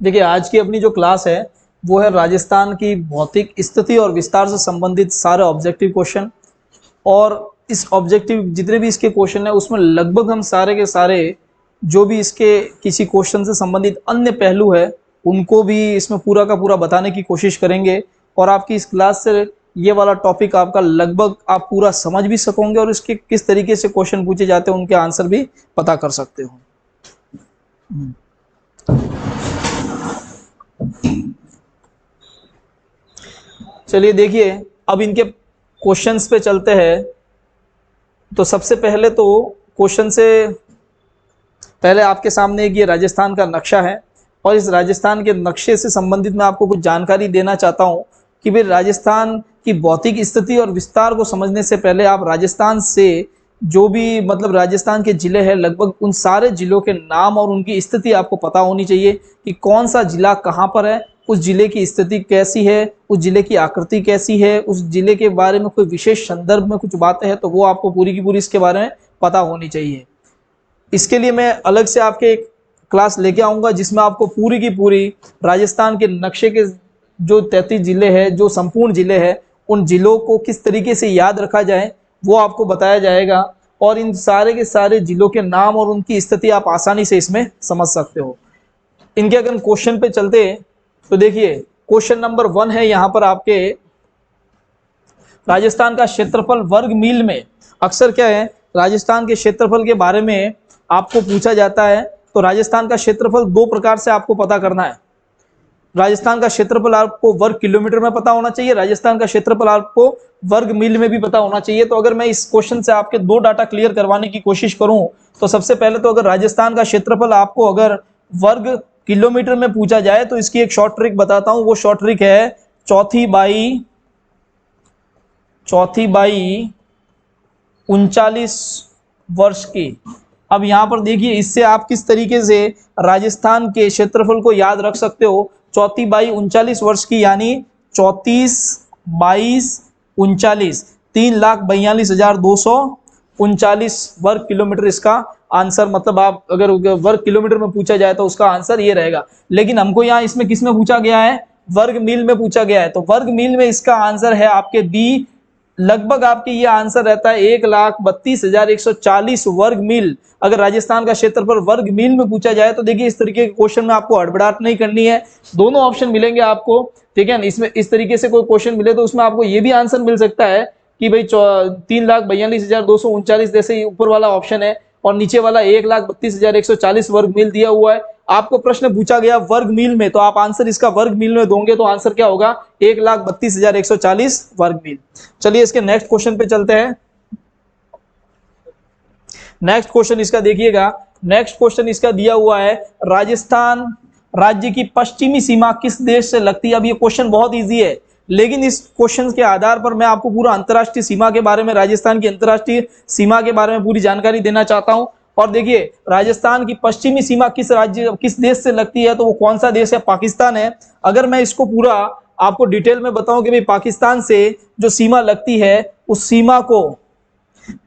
देखिए आज की अपनी जो क्लास है वो है राजस्थान की भौतिक स्थिति और विस्तार से संबंधित सारे ऑब्जेक्टिव क्वेश्चन। और इस ऑब्जेक्टिव जितने भी इसके क्वेश्चन है उसमें लगभग हम सारे के सारे जो भी इसके किसी क्वेश्चन से संबंधित अन्य पहलू है उनको भी इसमें पूरा का पूरा बताने की कोशिश करेंगे। और आपकी इस क्लास से ये वाला टॉपिक आपका लगभग आप पूरा समझ भी सकोगे और इसके किस तरीके से क्वेश्चन पूछे जाते हैं उनके आंसर भी पता कर सकते हो। चलिए देखिए अब इनके क्वेश्चंस पे चलते हैं। तो सबसे पहले तो क्वेश्चन से पहले आपके सामने एक ये राजस्थान का नक्शा है और इस राजस्थान के नक्शे से संबंधित मैं आपको कुछ जानकारी देना चाहता हूँ कि भाई राजस्थान की भौतिक स्थिति और विस्तार को समझने से पहले आप राजस्थान से जो भी मतलब राजस्थान के जिले हैं लगभग उन सारे जिलों के नाम और उनकी स्थिति आपको पता होनी चाहिए कि कौन सा जिला कहाँ पर है, उस जिले की स्थिति कैसी है, उस जिले की आकृति कैसी है, उस जिले के बारे में कोई विशेष संदर्भ में कुछ बातें हैं तो वो आपको पूरी की पूरी इसके बारे में पता होनी चाहिए। इसके लिए मैं अलग से आपके एक क्लास लेके आऊँगा जिसमें आपको पूरी की पूरी राजस्थान के नक्शे के जो 33 जिले हैं, जो संपूर्ण जिले हैं, उन जिलों को किस तरीके से याद रखा जाए वो आपको बताया जाएगा। और इन सारे के सारे जिलों के नाम और उनकी स्थिति आप आसानी से इसमें समझ सकते हो। इनके अगर क्वेश्चन पे चलते हैं तो देखिए क्वेश्चन नंबर 1 है यहाँ पर आपके राजस्थान का क्षेत्रफल वर्ग मील में। अक्सर क्या है राजस्थान के क्षेत्रफल के बारे में आपको पूछा जाता है तो राजस्थान का क्षेत्रफल दो प्रकार से आपको पता करना है। राजस्थान का क्षेत्रफल आपको वर्ग किलोमीटर में पता होना चाहिए, राजस्थान का क्षेत्रफल आपको वर्ग मील में भी पता होना चाहिए। तो अगर मैं इस क्वेश्चन से आपके दो डाटा क्लियर करवाने की कोशिश करूं तो सबसे पहले तो अगर राजस्थान का क्षेत्रफल आपको अगर वर्ग किलोमीटर में पूछा जाए तो इसकी एक शॉर्ट ट्रिक बताता हूं। वो शॉर्ट ट्रिक है चौथी बाई 39 वर्ष की। अब यहां पर देखिए इससे आप किस तरीके से राजस्थान के क्षेत्रफल को याद रख सकते हो। चौथी बाई 39 वर्ष की यानी 34 22 39 3,42,239 वर्ग किलोमीटर इसका आंसर। मतलब आप अगर वर्ग किलोमीटर में पूछा जाए तो उसका आंसर ये रहेगा। लेकिन हमको यहाँ इसमें किस में पूछा गया है, वर्ग मील में पूछा गया है। तो वर्ग मील में इसका आंसर है आपके बी। लगभग आपके ये आंसर रहता है 1,32,140 वर्ग मील। अगर राजस्थान का क्षेत्रफल वर्ग मील में पूछा जाए तो देखिए इस तरीके के क्वेश्चन में आपको हड़बड़ाहट नहीं करनी है, दोनों ऑप्शन मिलेंगे आपको, ठीक है। इसमें इस तरीके से कोई क्वेश्चन मिले तो उसमें आपको ये भी आंसर मिल सकता है कि भाई 3,42,239 जैसे ऊपर वाला ऑप्शन है और नीचे वाला 1,32,140 वर्ग मील दिया हुआ है। आपको प्रश्न पूछा गया वर्ग मील में तो आप आंसर इसका वर्ग मील में दोगे तो आंसर क्या होगा 1,32,140 वर्ग मील। चलिए इसके नेक्स्ट क्वेश्चन पे चलते हैं। नेक्स्ट क्वेश्चन इसका देखिएगा, नेक्स्ट क्वेश्चन इसका दिया हुआ है राजस्थान राज्य की पश्चिमी सीमा किस देश से लगती है। अब ये क्वेश्चन बहुत इजी है लेकिन इस क्वेश्चन के आधार पर मैं आपको पूरा अंतर्राष्ट्रीय सीमा के बारे में, राजस्थान की अंतर्राष्ट्रीय सीमा के बारे में पूरी जानकारी देना चाहता हूं। और देखिए राजस्थान की पश्चिमी सीमा किस राज्य किस देश से लगती है तो वो कौन सा देश है, पाकिस्तान है। अगर मैं इसको पूरा आपको डिटेल में बताऊं कि भाई पाकिस्तान से जो सीमा लगती है उस सीमा को,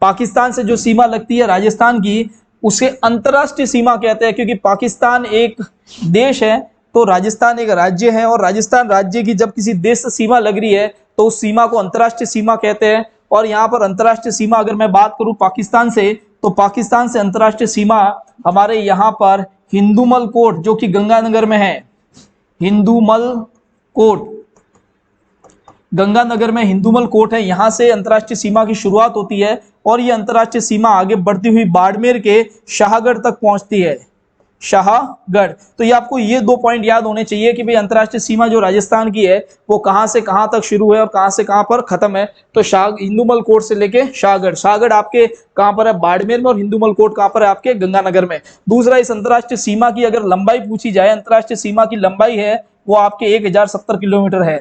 पाकिस्तान से जो सीमा लगती है राजस्थान की उसे अंतर्राष्ट्रीय सीमा कहते हैं। क्योंकि पाकिस्तान एक देश है तो राजस्थान एक राज्य है और राजस्थान राज्य की जब किसी देश से सीमा लग रही है तो उस सीमा को अंतर्राष्ट्रीय सीमा कहते हैं। और यहाँ पर अंतर्राष्ट्रीय सीमा अगर मैं बात करूं पाकिस्तान से तो पाकिस्तान से अंतर्राष्ट्रीय सीमा हमारे यहाँ पर हिंदूमल कोट जो कि गंगानगर में है, हिंदूमल कोट गंगानगर में हिंदूमल कोट है, यहां से अंतर्राष्ट्रीय सीमा की शुरुआत होती है और ये अंतर्राष्ट्रीय सीमा आगे बढ़ती हुई बाड़मेर के शाहगढ़ तक पहुंचती है, शाहगढ़। तो ये आपको ये दो पॉइंट याद होने चाहिए कि भाई अंतर्राष्ट्रीय सीमा जो राजस्थान की है वो कहां से कहां तक शुरू है और कहां से कहां पर खत्म है। तो हिंदूमल कोट से लेके शाहगढ़, शाहगढ़ आपके कहां पर है, बाड़मेर में, और हिंदूमल कोट कहां पर है, आपके गंगानगर में। दूसरा, इस अंतर्राष्ट्रीय सीमा की अगर लंबाई पूछी जाए, अंतर्राष्ट्रीय सीमा की लंबाई है वो आपके 1070 किलोमीटर है।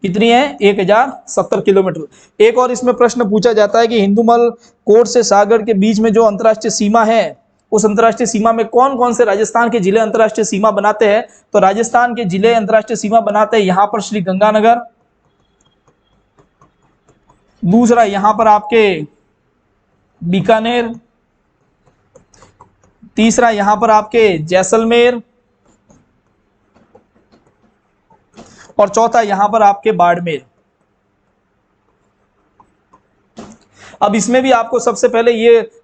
कितनी है, 1070 किलोमीटर। एक और इसमें प्रश्न पूछा जाता है कि हिंदूमल कोट से सागर के बीच में जो अंतर्राष्ट्रीय सीमा है उस अंतर्राष्ट्रीय सीमा में कौन कौन से राजस्थान के जिले अंतर्राष्ट्रीय सीमा बनाते हैं। तो राजस्थान के जिले अंतर्राष्ट्रीय सीमा बनाते हैं यहां पर श्री गंगानगर, दूसरा यहां पर आपके बीकानेर, तीसरा यहां पर आपके जैसलमेर, और चौथा यहां पर आपके बाड़मेर। अब इसमें भी आपको सबसे पहले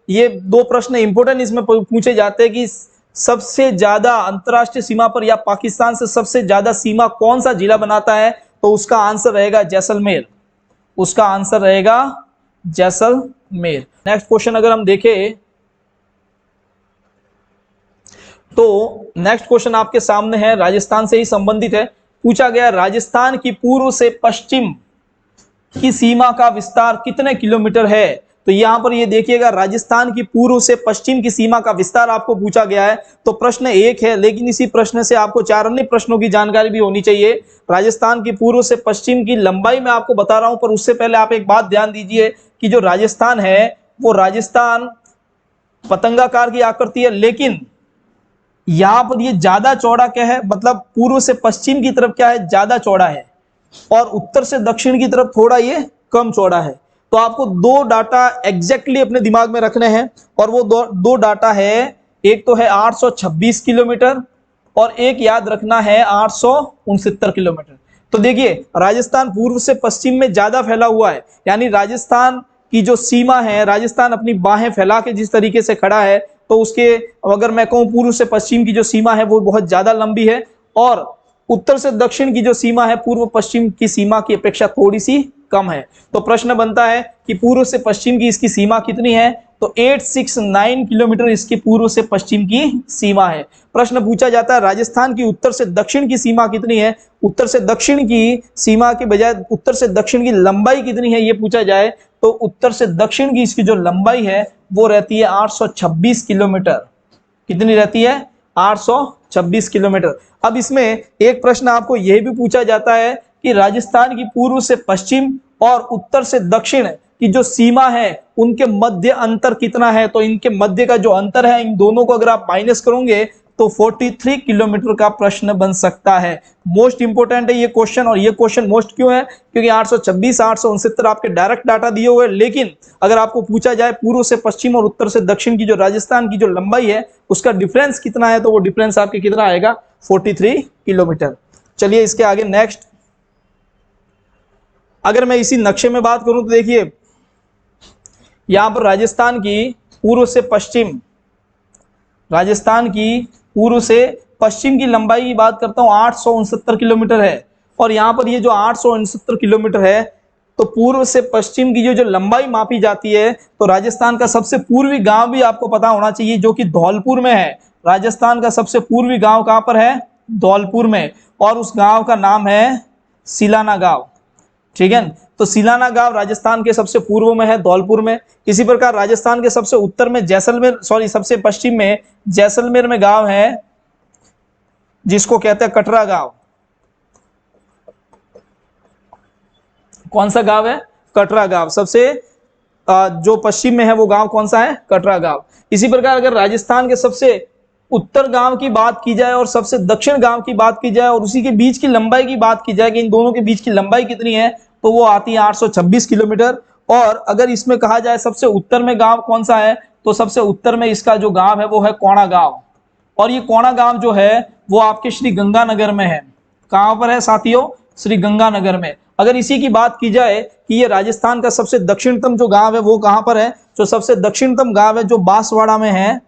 ये दो प्रश्न इंपोर्टेंट इसमें पूछे जाते हैं कि सबसे ज्यादा अंतरराष्ट्रीय सीमा पर या पाकिस्तान से सबसे ज्यादा सीमा कौन सा जिला बनाता है, तो उसका आंसर रहेगा जैसलमेर। उसका आंसर रहेगा जैसलमेर। नेक्स्ट क्वेश्चन अगर हम देखें तो नेक्स्ट क्वेश्चन आपके सामने है, राजस्थान से ही संबंधित है। पूछा गया राजस्थान की पूर्व से पश्चिम की सीमा का विस्तार कितने किलोमीटर है। तो यहां पर ये देखिएगा राजस्थान की पूर्व से पश्चिम की सीमा का विस्तार आपको पूछा गया है। तो प्रश्न एक है, लेकिन इसी प्रश्न से आपको 4 अन्य प्रश्नों की जानकारी भी होनी चाहिए। राजस्थान की पूर्व से पश्चिम की लंबाई मैं आपको बता रहा हूं, पर उससे पहले आप एक बात ध्यान दीजिए कि जो राजस्थान है वो राजस्थान पतंगाकार की आकृति है, लेकिन यहां पर ये ज्यादा चौड़ा क्या है, मतलब पूर्व से पश्चिम की तरफ क्या है, ज्यादा चौड़ा है, और उत्तर से दक्षिण की तरफ थोड़ा ये कम चौड़ा है। तो आपको दो डाटा एग्जैक्टली अपने दिमाग में रखने हैं, और वो दो डाटा है, एक तो है 826 किलोमीटर और एक याद रखना है 869 किलोमीटर। तो देखिए राजस्थान पूर्व से पश्चिम में ज्यादा फैला हुआ है, यानी राजस्थान की जो सीमा है, राजस्थान अपनी बाहें फैला के जिस तरीके से खड़ा है, तो उसके अगर मैं कहूं पूर्व से पश्चिम की जो सीमा है वो बहुत ज्यादा लंबी है, और उत्तर से दक्षिण की जो सीमा है पूर्व पश्चिम की सीमा की अपेक्षा थोड़ी सी कम है। तो प्रश्न बनता है कि पूर्व से पश्चिम की इसकी सीमा कितनी है, तो 869 किलोमीटर इसकी पूर्व से पश्चिम की सीमा है। प्रश्न पूछा जाता है राजस्थान की उत्तर से दक्षिण की सीमा कितनी है, उत्तर से दक्षिण की सीमा के बजाय उत्तर से दक्षिण की लंबाई कितनी है ये पूछा जाए, तो उत्तर से दक्षिण की इसकी जो लंबाई है वो रहती है 826 किलोमीटर। कितनी रहती है, 826 किलोमीटर। अब इसमें एक प्रश्न आपको यह भी पूछा जाता है कि राजस्थान की पूर्व से पश्चिम और उत्तर से दक्षिण की जो सीमा है उनके मध्य अंतर कितना है। तो इनके मध्य का जो अंतर है, इन दोनों को अगर आप माइनस करोगे तो 43 किलोमीटर का प्रश्न बन सकता है। मोस्ट इंपोर्टेंट है ये क्वेश्चन, और ये क्वेश्चन मोस्ट क्यों है, क्योंकि 826 869 आपके डायरेक्ट डाटा दिए हुए, लेकिन अगर आपको पूछा जाए पूर्व से पश्चिम और उत्तर से दक्षिण की जो राजस्थान की जो लंबाई है उसका डिफरेंस कितना है, तो वो डिफरेंस आपके कितना आएगा, 43 किलोमीटर। चलिए इसके आगे नेक्स्ट, अगर मैं इसी नक्शे में बात करूं तो देखिए यहां पर राजस्थान की पूर्व से पश्चिम, राजस्थान की पूर्व से पश्चिम की लंबाई की बात करता हूं 869 किलोमीटर है, और यहां पर ये जो 869 किलोमीटर है, तो पूर्व से पश्चिम की जो लंबाई मापी जाती है, तो राजस्थान का सबसे पूर्वी गांव भी आपको पता होना चाहिए जो कि धौलपुर में है। राजस्थान का सबसे पूर्वी गांव कहां पर है, धौलपुर में, और उस गांव का नाम है सिलाना गांव। ठीक है, तो सिलाना गांव राजस्थान के सबसे पूर्व में है, धौलपुर में। इसी प्रकार राजस्थान के सबसे उत्तर में जैसलमेर, सबसे पश्चिम में जैसलमेर में गांव है जिसको कहते हैं कटरा गांव। कौन सा गांव है, कटरा गांव। सबसे जो पश्चिम में है वो गांव कौन सा है, कटरा गांव। इसी प्रकार अगर राजस्थान के सबसे उत्तर गांव की बात की जाए और सबसे दक्षिण गांव की बात की जाए और उसी के बीच की लंबाई की बात की जाए कि इन दोनों के बीच की लंबाई कितनी है, तो वो आती है 826 किलोमीटर। और अगर इसमें कहा जाए सबसे उत्तर में गांव कौन सा है, तो सबसे उत्तर में इसका जो गांव है वो है कोणा गांव, और ये कोणा गांव जो है वो आपके श्री गंगानगर में है। कहां पर है साथियों, श्री गंगानगर में। अगर इसी की बात की जाए कि ये राजस्थान का सबसे दक्षिणतम जो गांव है वो कहां पर है, जो सबसे दक्षिणतम गांव है जो बांसवाड़ा में है,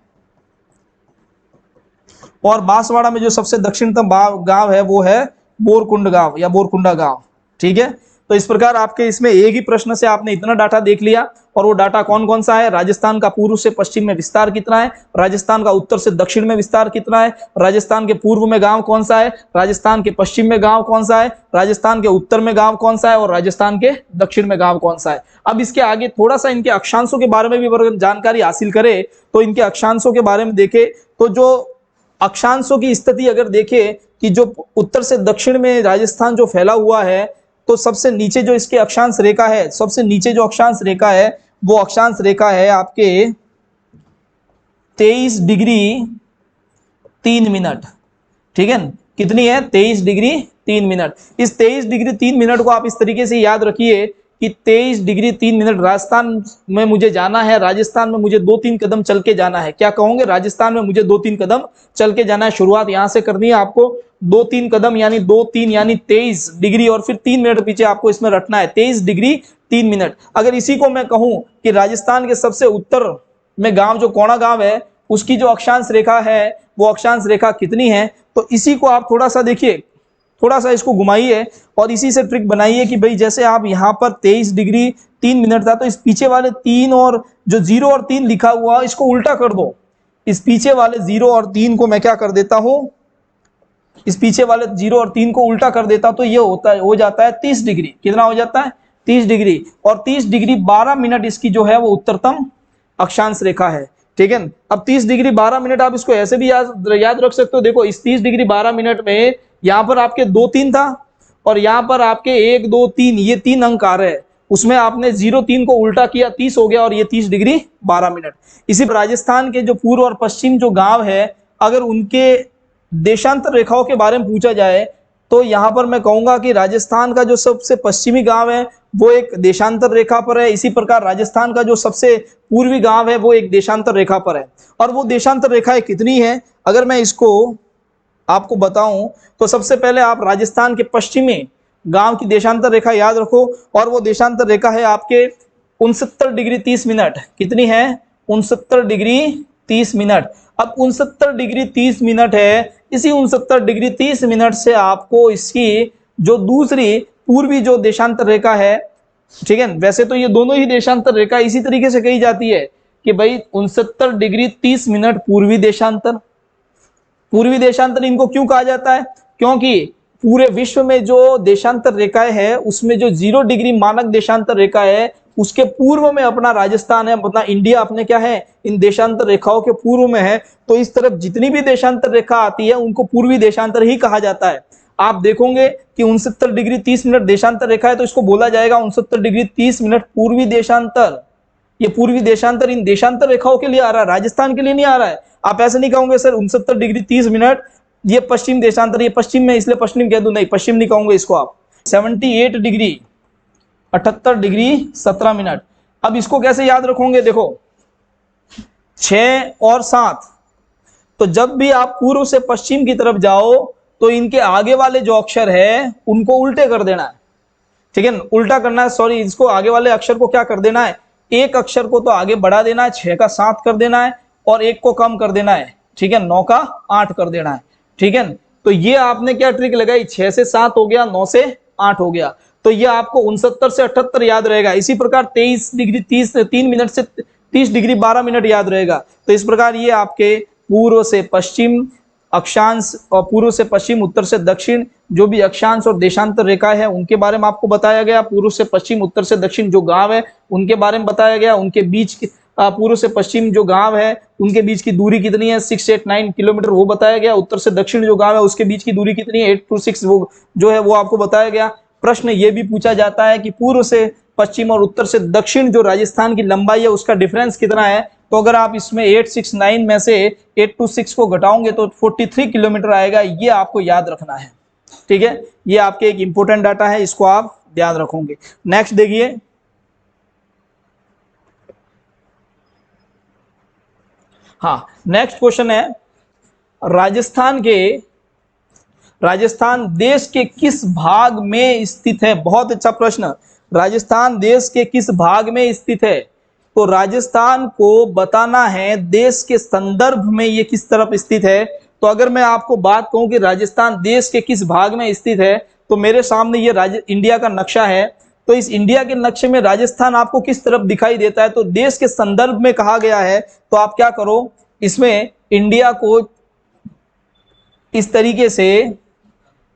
और बांसवाड़ा में जो सबसे दक्षिणतम गांव है वो है बोरकुंड गांव या बोरकुंडा गांव। ठीक है, तो इस प्रकार आपके इसमें एक ही प्रश्न से आपने इतना डाटा देख लिया, और वो डाटा कौन कौन सा है, राजस्थान का पूर्व से पश्चिम में विस्तार कितना है, राजस्थान का उत्तर से दक्षिण में विस्तार कितना है, राजस्थान के पूर्व में गांव कौन सा है, राजस्थान के पश्चिम में गांव कौन सा है, राजस्थान के उत्तर में गांव कौन सा है, और राजस्थान के दक्षिण में गांव कौन सा है। अब इसके आगे थोड़ा सा इनके अक्षांशों के बारे में भी अगर जानकारी हासिल करें तो इनके अक्षांशों के बारे में देखें तो जो अक्षांशों की स्थिति अगर देखें कि जो उत्तर से दक्षिण में राजस्थान जो फैला हुआ है, तो सबसे नीचे जो इसके अक्षांश रेखा है, सबसे नीचे जो अक्षांश रेखा है वो अक्षांश रेखा है आपके 23 डिग्री 3 मिनट। ठीक है, कितनी है, 23 डिग्री 3 मिनट। इस 23 डिग्री 3 मिनट को आप इस तरीके से याद रखिए कि 23 डिग्री 3 मिनट राजस्थान में मुझे जाना है, राजस्थान में मुझे 2-3 कदम चल के जाना है। क्या कहोगे? राजस्थान में मुझे 2-3 कदम चल के जाना है। शुरुआत यहां से करनी है आपको, 2-3 कदम यानी 2-3 यानी 23 डिग्री और फिर 3 मिनट पीछे आपको इसमें रखना है, 23 डिग्री 3 मिनट। अगर इसी को मैं कहूं कि राजस्थान के सबसे उत्तर में गांव जो कोणा गांव है, उसकी जो अक्षांश रेखा है वो अक्षांश रेखा कितनी है, तो इसी को आप थोड़ा सा देखिए, थोड़ा सा इसको घुमाइए और इसी से ट्रिक बनाइए कि भाई जैसे आप यहाँ पर 23 डिग्री 3 मिनट था, तो इस पीछे वाले 3 और जो 0 और 3 लिखा हुआ इसको उल्टा कर दो। इस पीछे वाले 0 और 3 को मैं क्या कर देता हूं, इस पीछे वाले 0 और 3 को उल्टा कर देता, तो ये होता है, हो जाता है 30 डिग्री। कितना हो जाता है? 30 डिग्री। और 30 डिग्री 12 मिनट इसकी जो है वो उत्तरतम अक्षांश रेखा है। ठीक है। अब 30 डिग्री 12 मिनट आप इसको ऐसे भी याद रख सकते हो। देखो इस 30 डिग्री 12 मिनट में यहाँ पर आपके 2-3 था और यहाँ पर आपके 1-2-3 ये 3 अंक आ रहे हैं, उसमें आपने 0-3 को उल्टा किया, 30 हो गया और ये 30 डिग्री 12 मिनट। इसी राजस्थान के जो पूर्व और पश्चिम जो गांव है, अगर उनके देशांतर रेखाओं के बारे में पूछा जाए तो यहाँ पर मैं कहूंगा कि राजस्थान का जो सबसे पश्चिमी गांव है वो एक देशांतर रेखा पर है। इसी प्रकार राजस्थान का जो सबसे पूर्वी गांव है वो एक देशांतर रेखा पर है। और वो देशांतर रेखाएं कितनी है, अगर मैं इसको आपको बताऊं तो सबसे पहले आप राजस्थान के पश्चिमी गांव की देशांतर रेखा याद रखो, और वो देशांतर रेखा है आपके 69 डिग्री 30 मिनट। कितनी है? 69 डिग्री 30 मिनट। अब 69 डिग्री 30 मिनट है, इसी 69 डिग्री 30 मिनट से आपको इसकी जो दूसरी पूर्वी जो देशांतर रेखा है, ठीक है, वैसे तो ये दोनों ही देशांतर रेखा इसी तरीके से कही जाती है कि भाई 69 डिग्री 30 मिनट पूर्वी देशांतर। पूर्वी देशांतर इनको क्यों कहा जाता है? क्योंकि पूरे विश्व में जो देशांतर रेखाएं है उसमें जो 0 डिग्री मानक देशांतर रेखा है उसके पूर्व में अपना राजस्थान है, अपना इंडिया अपने क्या है, इन देशांतर रेखाओं के पूर्व में है। तो इस तरफ जितनी भी देशांतर रेखा आती है उनको पूर्वी देशांतर ही कहा जाता है। आप देखोगे कि 69 डिग्री 30 मिनट देशांतर रेखा है तो इसको बोला जाएगा 69 डिग्री 30 मिनट पूर्वी देशांतर। ये पूर्वी देशांतर इन देशांतर रेखाओं के लिए आ रहा है, राजस्थान के लिए नहीं आ रहा है। आप ऐसे नहीं कहोगे सर 69 डिग्री 30 मिनट ये पश्चिम देशांतर, ये पश्चिम में इसलिए पश्चिम कह दूं, नहीं पश्चिम नहीं कहूंगे इसको आप। 78 डिग्री 78 डिग्री 17 मिनट। अब इसको कैसे याद रखोगे? देखो 6 और 7, तो जब भी आप पूर्व से पश्चिम की तरफ जाओ तो इनके आगे वाले जो अक्षर है उनको उल्टे कर देना है। ठीक है, उल्टा करना है, सॉरी, इसको आगे वाले अक्षर को क्या कर देना है, एक अक्षर को तो आगे बढ़ा देना है, 6 का 7 कर देना है और एक को कम कर देना है। ठीक है, 9 का 8 कर देना है। ठीक है, तो ये आपने क्या ट्रिक लगाई, 6 से 7 हो गया, 9 से 8 हो गया, तो ये आपको 69 से 78 याद रहेगा। इसी प्रकार 23 डिग्री 3 मिनट से 30 डिग्री 12 मिनट याद रहेगा। तो इस प्रकार ये आपके पूर्व से पश्चिम अक्षांश और पूर्व से पश्चिम, उत्तर से दक्षिण जो भी अक्षांश और देशांतर रेखा है उनके बारे में आपको बताया गया। पूर्व से पश्चिम, उत्तर से दक्षिण जो गांव है उनके बारे में बताया गया। उनके बीच पूर्व से पश्चिम जो गांव है उनके बीच की दूरी कितनी है, 689 किलोमीटर वो बताया गया। उत्तर से दक्षिण जो गांव है उसके बीच की दूरी कितनी है, 826 वो जो है वो आपको बताया गया। प्रश्न ये भी पूछा जाता है कि पूर्व से पश्चिम और उत्तर से दक्षिण जो राजस्थान की लंबाई है उसका डिफरेंस कितना है, तो अगर आप इसमें 869 में से 826 को घटाओगे तो 43 किलोमीटर आएगा। ये आपको याद रखना है। ठीक है, ये आपके एक इंपॉर्टेंट डाटा है, इसको आप ध्यान रखोगे। नेक्स्ट देखिए, हाँ नेक्स्ट क्वेश्चन है, राजस्थान देश के किस भाग में स्थित है? बहुत अच्छा प्रश्न। राजस्थान देश के किस भाग में स्थित है? तो राजस्थान को बताना है देश के संदर्भ में ये किस तरफ स्थित है। तो अगर मैं आपको बात कहूं कि राजस्थान देश के किस भाग में स्थित है, तो मेरे सामने ये इंडिया का नक्शा है। तो इस इंडिया के नक्शे में राजस्थान आपको किस तरफ दिखाई देता है, तो देश के संदर्भ में कहा गया है। तो आप क्या करो, इसमें इंडिया को इस तरीके से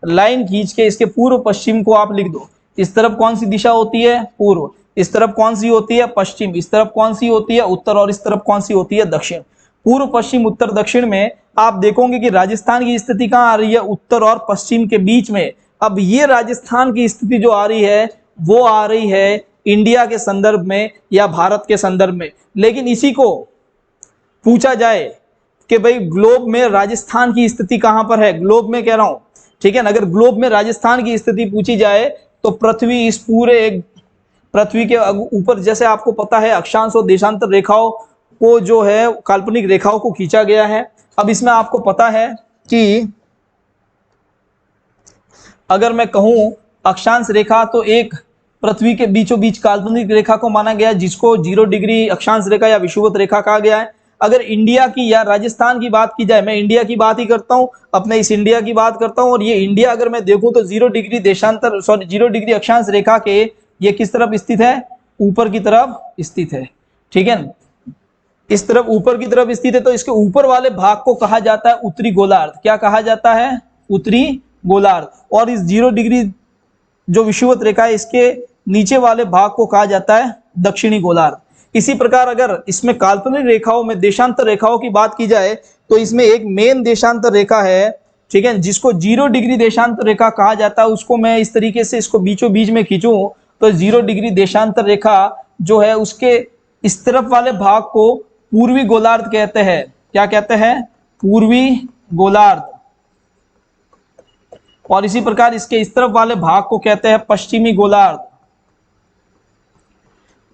लाइन खींच के इसके पूर्व पश्चिम को आप लिख दो। इस तरफ कौन सी दिशा होती है, पूर्व, इस तरफ कौन सी होती है, पश्चिम, इस तरफ कौन सी होती है, उत्तर, और इस तरफ कौन सी होती है, दक्षिण। पूर्व पश्चिम उत्तर दक्षिण में आप देखोगे कि राजस्थान की स्थिति कहाँ आ रही है, उत्तर और पश्चिम के बीच में। अब ये राजस्थान की स्थिति जो आ रही है वो आ रही है इंडिया के संदर्भ में या भारत के संदर्भ में। लेकिन इसी को पूछा जाए कि भाई ग्लोब में राजस्थान की स्थिति कहां पर है, ग्लोब में कह रहा हूं, ठीक है ना, अगर ग्लोब में राजस्थान की स्थिति पूछी जाए तो पृथ्वी इस पूरे पृथ्वी के ऊपर जैसे आपको पता है अक्षांश और देशांतर रेखाओं को जो है काल्पनिक रेखाओं को खींचा गया है। अब इसमें आपको पता है कि अगर मैं कहूं अक्षांश रेखा तो एक पृथ्वी के बीचों बीच काल्पनिक रेखा को माना गया जिसको 0 डिग्री अक्षांश रेखा या विषुवत रेखा कहा गया है। अगर इंडिया की या राजस्थान की बात की जाए, मैं इंडिया की बात ही करता हूं, अपने इस इंडिया की बात करता हूं, और ये इंडिया अगर मैं देखूं तो 0 डिग्री देशांतर 0 डिग्री अक्षांश रेखा के ये किस तरफ स्थित है, ऊपर की तरफ स्थित है, ठीक है, इस तरफ ऊपर की तरफ स्थित है। तो इसके ऊपर वाले भाग को कहा जाता है उत्तरी गोलार्ध। क्या कहा जाता है? उत्तरी गोलार्ध। और इस 0 डिग्री जो विषुवत रेखा है इसके नीचे वाले भाग को कहा जाता है दक्षिणी गोलार्ध। इसी प्रकार अगर इसमें काल्पनिक रेखाओं में देशांतर रेखाओं की बात की जाए तो इसमें एक मेन देशांतर रेखा है, ठीक है, जिसको 0 डिग्री देशांतर रेखा कहा जाता है। उसको मैं इस तरीके से इसको बीचों बीच में खींचूं तो 0 डिग्री देशांतर रेखा जो है उसके इस तरफ वाले भाग को पूर्वी गोलार्ध कहते हैं। क्या कहते हैं? पूर्वी गोलार्ध। और इसी प्रकार इसके इस तरफ वाले भाग को कहते हैं पश्चिमी गोलार्ध।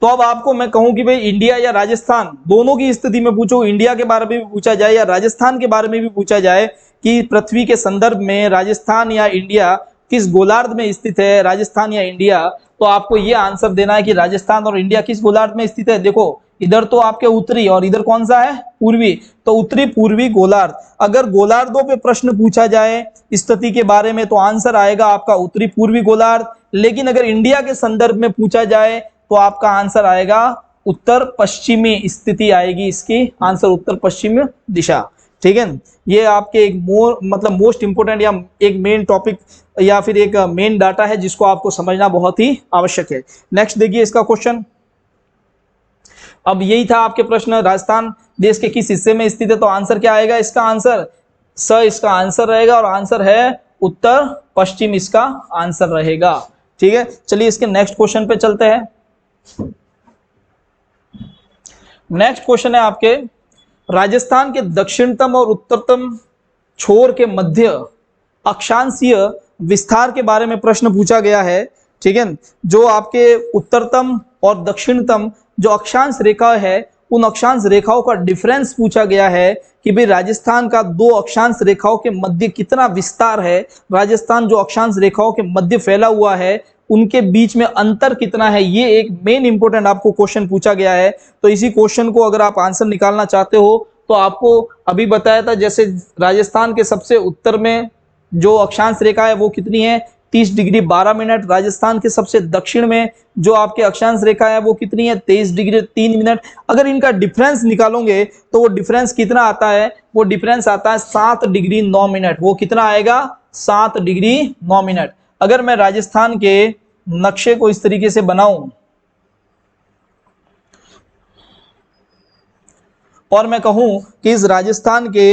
तो अब आपको मैं कहूं कि भाई इंडिया या राजस्थान दोनों की स्थिति में पूछो, इंडिया के बारे में भी पूछा जाए या राजस्थान के बारे में भी पूछा जाए कि पृथ्वी के संदर्भ में राजस्थान या इंडिया किस गोलार्ध में स्थित है, राजस्थान या इंडिया, तो आपको ये आंसर देना है कि राजस्थान और इंडिया किस गोलार्ध में स्थित है। देखो इधर तो आपके उत्तरी और इधर कौन सा है? पूर्वी। तो उत्तरी पूर्वी गोलार्ध। अगर गोलार्धों पे प्रश्न पूछा जाए स्थिति के बारे में तो आंसर आएगा आपका उत्तरी पूर्वी गोलार्ध। लेकिन अगर इंडिया के संदर्भ में पूछा जाए तो आपका आंसर आएगा उत्तर पश्चिमी स्थिति आएगी, इसकी आंसर उत्तर पश्चिमी दिशा, ठीक है। ये आपके एक मोस्ट इंपोर्टेंट या एक मेन टॉपिक या फिर एक मेन डाटा है जिसको आपको समझना बहुत ही आवश्यक है। नेक्स्ट देखिए इसका क्वेश्चन। अब यही था आपके प्रश्न, राजस्थान देश के किस हिस्से में स्थित है, तो आंसर क्या आएगा? इसका आंसर इसका आंसर रहेगा और आंसर है उत्तर पश्चिम, इसका आंसर रहेगा, ठीक है। चलिए इसके नेक्स्ट क्वेश्चन पे चलते हैं। नेक्स्ट क्वेश्चन है आपके राजस्थान के दक्षिणतम और उत्तरतम छोर के मध्य अक्षांशीय विस्तार के बारे में प्रश्न पूछा गया है, ठीक है। जो आपके उत्तरतम और दक्षिणतम जो अक्षांश रेखा है उन अक्षांश रेखाओं का डिफरेंस पूछा गया है कि भाई राजस्थान का दो अक्षांश रेखाओं के मध्य कितना विस्तार है, राजस्थान जो अक्षांश रेखाओं के मध्य फैला हुआ है उनके बीच में अंतर कितना है। ये एक मेन इंपोर्टेंट आपको क्वेश्चन पूछा गया है। तो इसी क्वेश्चन को अगर आप आंसर निकालना चाहते हो तो आपको अभी बताया था, जैसे राजस्थान के सबसे उत्तर में जो अक्षांश रेखा है वो कितनी है? 30 डिग्री 12 मिनट। राजस्थान के सबसे दक्षिण में जो आपके अक्षांश रेखा है वो कितनी है? 23 डिग्री 3 मिनट। अगर इनका डिफरेंस निकालोगे तो वो डिफरेंस कितना आता है? वो डिफरेंस आता है 7 डिग्री 9 मिनट। वो कितना आएगा? 7 डिग्री 9 मिनट। अगर मैं राजस्थान के नक्शे को इस तरीके से बनाऊं और मैं कहूं कि इस राजस्थान के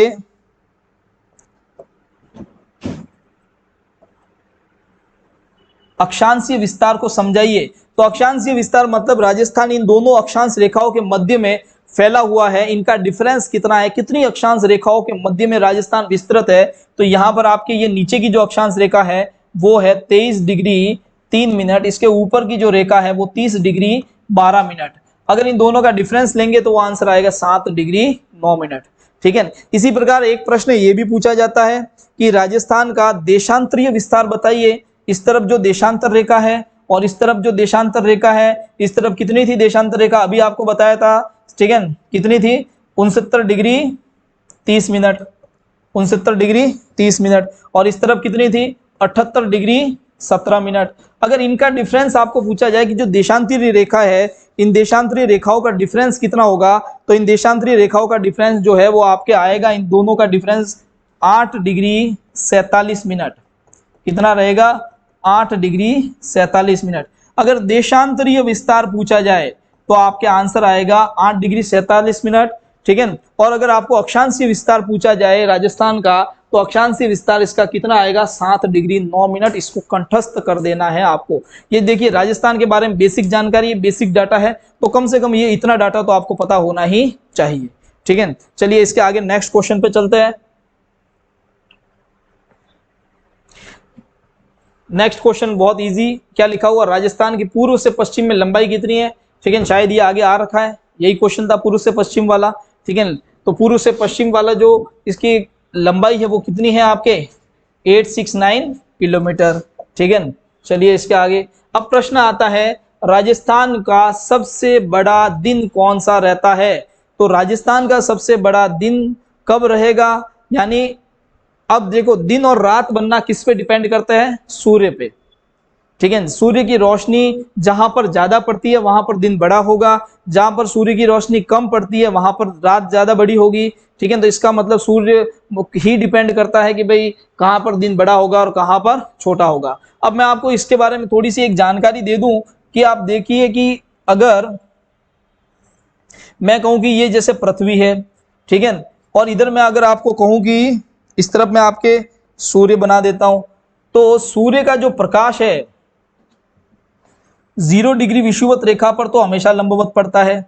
अक्षांशीय विस्तार को समझाइए, तो अक्षांशीय विस्तार मतलब राजस्थान इन दोनों अक्षांश रेखाओं के मध्य में फैला हुआ है, इनका डिफरेंस कितना है, कितनी अक्षांश रेखाओं के मध्य में राजस्थान विस्तृत है। तो यहां पर आपके ये नीचे की जो अक्षांश रेखा है वो है 23 डिग्री 3 मिनट, इसके ऊपर की जो रेखा है वो 30 डिग्री 12 मिनट। अगर इन दोनों का डिफरेंस लेंगे तो वो आंसर आएगा 7 डिग्री 9 मिनट, ठीक है। इसी प्रकार एक प्रश्न ये भी पूछा जाता है कि राजस्थान का देशांतरीय विस्तार बताइए। इस तरफ जो देशांतर रेखा है और इस तरफ जो देशांतर रेखा है, इस तरफ कितनी थी देशांतर रेखा? अभी आपको बताया था, ठीक है, कितनी थी? 69 डिग्री 30 मिनट, 69 डिग्री 30 मिनट। और इस तरफ कितनी थी? 78 डिग्री 17 मिनट। अगर इनका डिफरेंस आपको पूछा जाए कि जो देशांतरीय रेखा है इन देशांतरीय रेखाओं का डिफरेंस कितना होगा, तो इन देशांतरीय रेखाओं का डिफरेंस जो है वो आपके आएगा, इन दोनों का डिफरेंस 8 डिग्री 47 मिनट। कितना रहेगा? 8 डिग्री 47 मिनट। अगर देशांतरीय विस्तार पूछा जाए तो आपके आंसर आएगा 8 डिग्री 47 मिनट, ठीक है। और अगर आपको अक्षांशीय विस्तार पूछा जाए राजस्थान का तो अक्षांशीय विस्तार इसका कितना आएगा? 7 डिग्री 9 मिनट। इसको कंठस्थ कर देना है आपको। ये देखिए राजस्थान के बारे में बेसिक जानकारी, बेसिक डाटा है, तो कम से कम ये इतना डाटा तो आपको पता होना ही चाहिए, ठीक है। चलिए इसके आगे नेक्स्ट क्वेश्चन पे चलते हैं। नेक्स्ट क्वेश्चन बहुत इजी, क्या लिखा हुआ, राजस्थान की पूर्व से पश्चिम में लंबाई कितनी है। ठीक है, शायद ये आगे आ रखा है, यही क्वेश्चन था पूर्व से पश्चिम वाला। ठीक है, तो पूर्व से पश्चिम वाला जो इसकी लंबाई है वो कितनी है आपके 869 किलोमीटर। ठीक है, चलिए इसके आगे अब प्रश्न आता है, राजस्थान का सबसे बड़ा दिन कौन सा रहता है। तो राजस्थान का सबसे बड़ा दिन कब रहेगा, यानी अब देखो दिन और रात बनना किस पे डिपेंड करता है, सूर्य पे। ठीक है, सूर्य की रोशनी जहां पर ज्यादा पड़ती है वहां पर दिन बड़ा होगा, जहां पर सूर्य की रोशनी कम पड़ती है वहां पर रात ज्यादा बड़ी होगी। ठीक है, तो इसका मतलब सूर्य ही डिपेंड करता है कि भाई कहां पर दिन बड़ा होगा और कहां पर छोटा होगा। अब मैं आपको इसके बारे में थोड़ी सी एक जानकारी दे दूं कि आप देखिए कि अगर मैं कहूं कि ये जैसे पृथ्वी है, ठीक है, और इधर मैं अगर आपको कहूं कि इस तरफ मैं आपके सूर्य बना देता हूं, तो सूर्य का जो प्रकाश है 0 डिग्री विषुवत रेखा पर तो हमेशा लंबवत पड़ता है,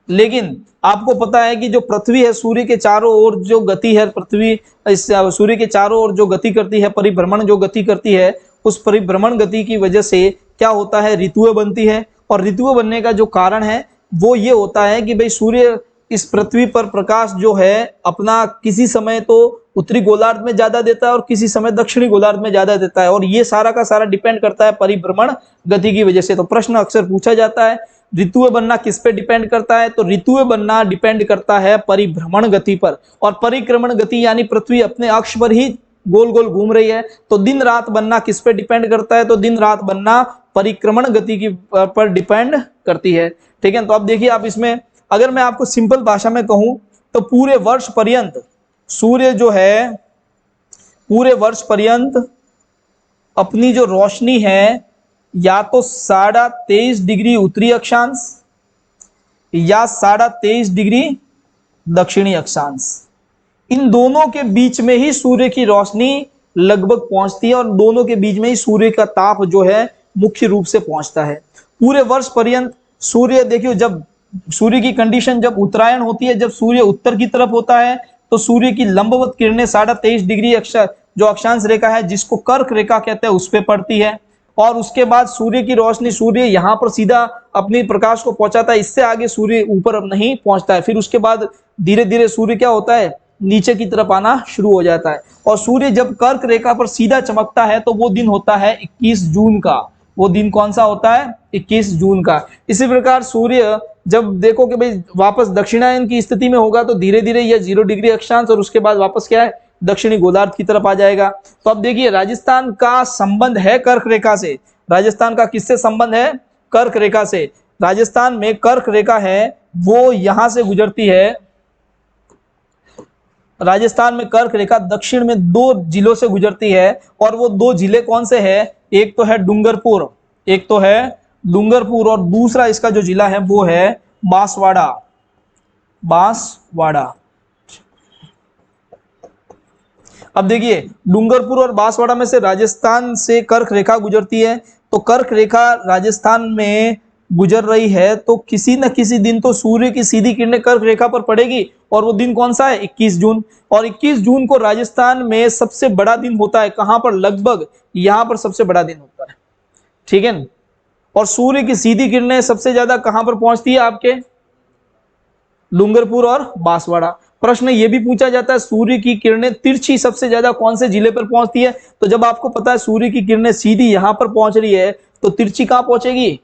लेकिन आपको पता है कि जो पृथ्वी है सूर्य के चारों ओर जो गति है, पृथ्वी इस सूर्य के चारों ओर जो गति करती है, परिभ्रमण जो गति करती है, उस परिभ्रमण गति की वजह से क्या होता है, ऋतुएं बनती है। और ऋतुएं बनने का जो कारण है वो ये होता है कि भाई सूर्य इस पृथ्वी पर प्रकाश जो है अपना किसी समय तो उत्तरी गोलार्ध में ज्यादा देता है और किसी समय दक्षिणी गोलार्ध में ज्यादा देता है, और ये सारा का सारा डिपेंड करता है परिभ्रमण गति की वजह से। तो प्रश्न अक्सर पूछा जाता है ऋतुएं बनना किस पे डिपेंड करता है, तो ऋतुएं बनना डिपेंड करता है परिभ्रमण गति पर, और परिक्रमण गति यानी पृथ्वी अपने अक्ष पर ही गोल गोल घूम रही है। तो दिन रात बनना किस पे डिपेंड करता है, तो दिन रात बनना परिक्रमण गति की पर डिपेंड करती है। ठीक है, तो अब देखिए आप इसमें अगर मैं आपको सिंपल भाषा में कहूं तो पूरे वर्ष पर्यंत सूर्य जो है पूरे वर्ष पर्यंत अपनी जो रोशनी है या तो 23.5 डिग्री उत्तरी अक्षांश या 23.5 डिग्री दक्षिणी अक्षांश, इन दोनों के बीच में ही सूर्य की रोशनी लगभग पहुंचती है और दोनों के बीच में ही सूर्य का ताप जो है मुख्य रूप से पहुंचता है। पूरे वर्ष पर्यंत सूर्य देखियो, जब सूर्य की कंडीशन जब उत्तरायण होती है, जब सूर्य उत्तर की तरफ होता है तो सूर्य की लंबवत किरणें 23.5 डिग्री जो अक्षांश रेखा है जिसको कर्क रेखा कहते हैं उस पर पड़ती है, और उसके बाद सूर्य की रोशनी सूर्य यहाँ पर सीधा अपनी प्रकाश को पहुंचाता है, इससे आगे सूर्य ऊपर अब नहीं पहुंचता है। फिर उसके बाद धीरे धीरे सूर्य क्या होता है, नीचे की तरफ आना शुरू हो जाता है, और सूर्य जब कर्क रेखा पर सीधा चमकता है तो वो दिन होता है 21 जून का। वो दिन कौन सा होता है, 21 जून का। इसी प्रकार सूर्य जब देखो कि भाई वापस दक्षिणायन की स्थिति में होगा तो धीरे धीरे यह 0 डिग्री अक्षांश और उसके बाद वापस क्या है, दक्षिणी गोलार्ध की तरफ आ जाएगा। तो अब देखिए राजस्थान का संबंध है कर्क रेखा से। राजस्थान का किससे संबंध है, कर्क रेखा से। राजस्थान में कर्क रेखा है वो यहां से गुजरती है। राजस्थान में कर्क रेखा दक्षिण में 2 जिलों से गुजरती है, और वो 2 जिले कौन से हैं, एक तो है डूंगरपुर, एक तो है डूंगरपुर और दूसरा इसका जो जिला है वो है बांसवाड़ा। बांसवाड़ा। अब देखिए डूंगरपुर और बांसवाड़ा में से राजस्थान से कर्क रेखा गुजरती है, तो कर्क रेखा राजस्थान में गुजर रही है तो किसी न किसी दिन तो सूर्य की सीधी किरणें कर्क रेखा पर पड़ेगी, और वो दिन कौन सा है, 21 जून। और 21 जून को राजस्थान में सबसे बड़ा दिन होता है, कहां पर, लगभग यहां पर सबसे बड़ा दिन होता है। ठीक है, और सूर्य की सीधी किरणें सबसे ज्यादा कहां पर पहुंचती है, आपके डूंगरपुर और बांसवाड़ा। प्रश्न ये भी पूछा जाता है सूर्य की किरणें तिरछी सबसे ज्यादा कौन से जिले पर पहुंचती है, तो जब आपको पता है सूर्य की किरणें सीधी यहां पर पहुंच रही है तो तिरछी कहां पहुंचेगी,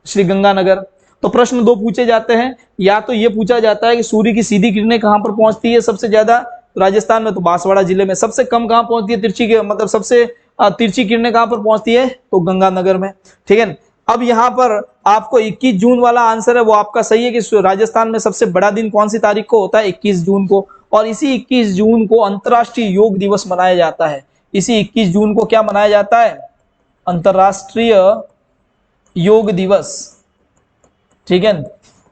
श्री गंगानगर। तो प्रश्न 2 पूछे जाते हैं, या तो ये पूछा जाता है कि सूर्य की सीधी किरणें कहां पर पहुंचती है सबसे ज्यादा राजस्थान में, तो बांसवाड़ा जिले में। सबसे कम कहां पहुंचती है तिरछी के मतलब सबसे तिरछी किरणें कहां पर पहुंचती है, तो गंगानगर में। ठीक है, अब यहां पर आपको 21 जून वाला आंसर है वो आपका सही है कि राजस्थान में सबसे बड़ा दिन कौन सी तारीख को होता है, 21 जून को। और इसी 21 जून को अंतर्राष्ट्रीय योग दिवस मनाया जाता है। इसी 21 जून को क्या मनाया जाता है, अंतर्राष्ट्रीय योग दिवस। ठीक है,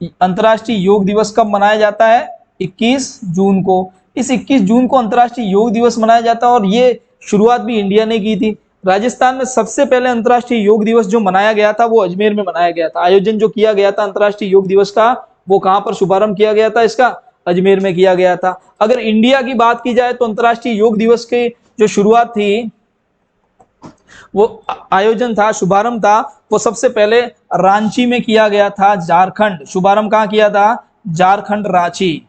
अंतर्राष्ट्रीय योग दिवस कब मनाया जाता है, 21 जून को। इस 21 जून को अंतर्राष्ट्रीय योग दिवस मनाया जाता है, और ये शुरुआत भी इंडिया ने की थी। राजस्थान में सबसे पहले अंतर्राष्ट्रीय योग दिवस जो मनाया गया था वो अजमेर में मनाया गया था। आयोजन जो किया गया था अंतर्राष्ट्रीय योग दिवस का वो कहां पर शुभारंभ किया गया था, इसका अजमेर में किया गया था। अगर इंडिया की बात की जाए तो अंतर्राष्ट्रीय योग दिवस की जो शुरुआत थी वो आयोजन था, शुभारंभ था, वो सबसे पहले रांची में किया गया था, झारखंड। शुभारंभ कहाँ किया था? झारखंड, रांची।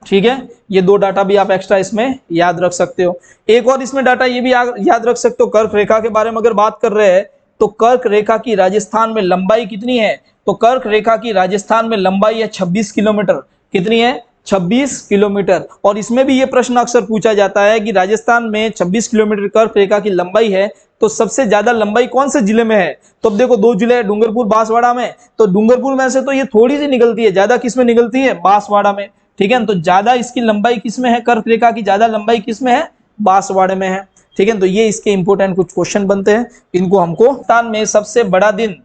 ठीक है, ये दो डाटा भी आप एक्स्ट्रा इसमें याद रख सकते हो। एक और इसमें डाटा ये भी याद रख सकते हो, कर्क रेखा के बारे में अगर बात कर रहे हैं तो कर्क रेखा की राजस्थान में लंबाई कितनी है? तो कर्क रेखा की राजस्थान में लंबाई है 26 किलोमीटर। कितनी है? 26 किलोमीटर। और इसमें भी ये प्रश्न अक्सर पूछा जाता है कि राजस्थान में 26 किलोमीटर कर्क रेखा की लंबाई है, तो सबसे ज्यादा लंबाई कौन से जिले में है? तो अब देखो, दो जिले हैं, डूंगरपुर, बांसवाड़ा में। तो डूंगरपुर में से तो ये थोड़ी सी निकलती है, ज्यादा किस में निकलती है? बांसवाड़ा में। ठीक है, तो ज्यादा इसकी लंबाई किस में है? कर्क रेखा की ज्यादा लंबाई किस में है? बांसवाड़े में है। ठीक है, तो ये इसके इंपोर्टेंट कुछ क्वेश्चन बनते हैं, इनको हमको। राजस्थान में सबसे बड़ा दिन,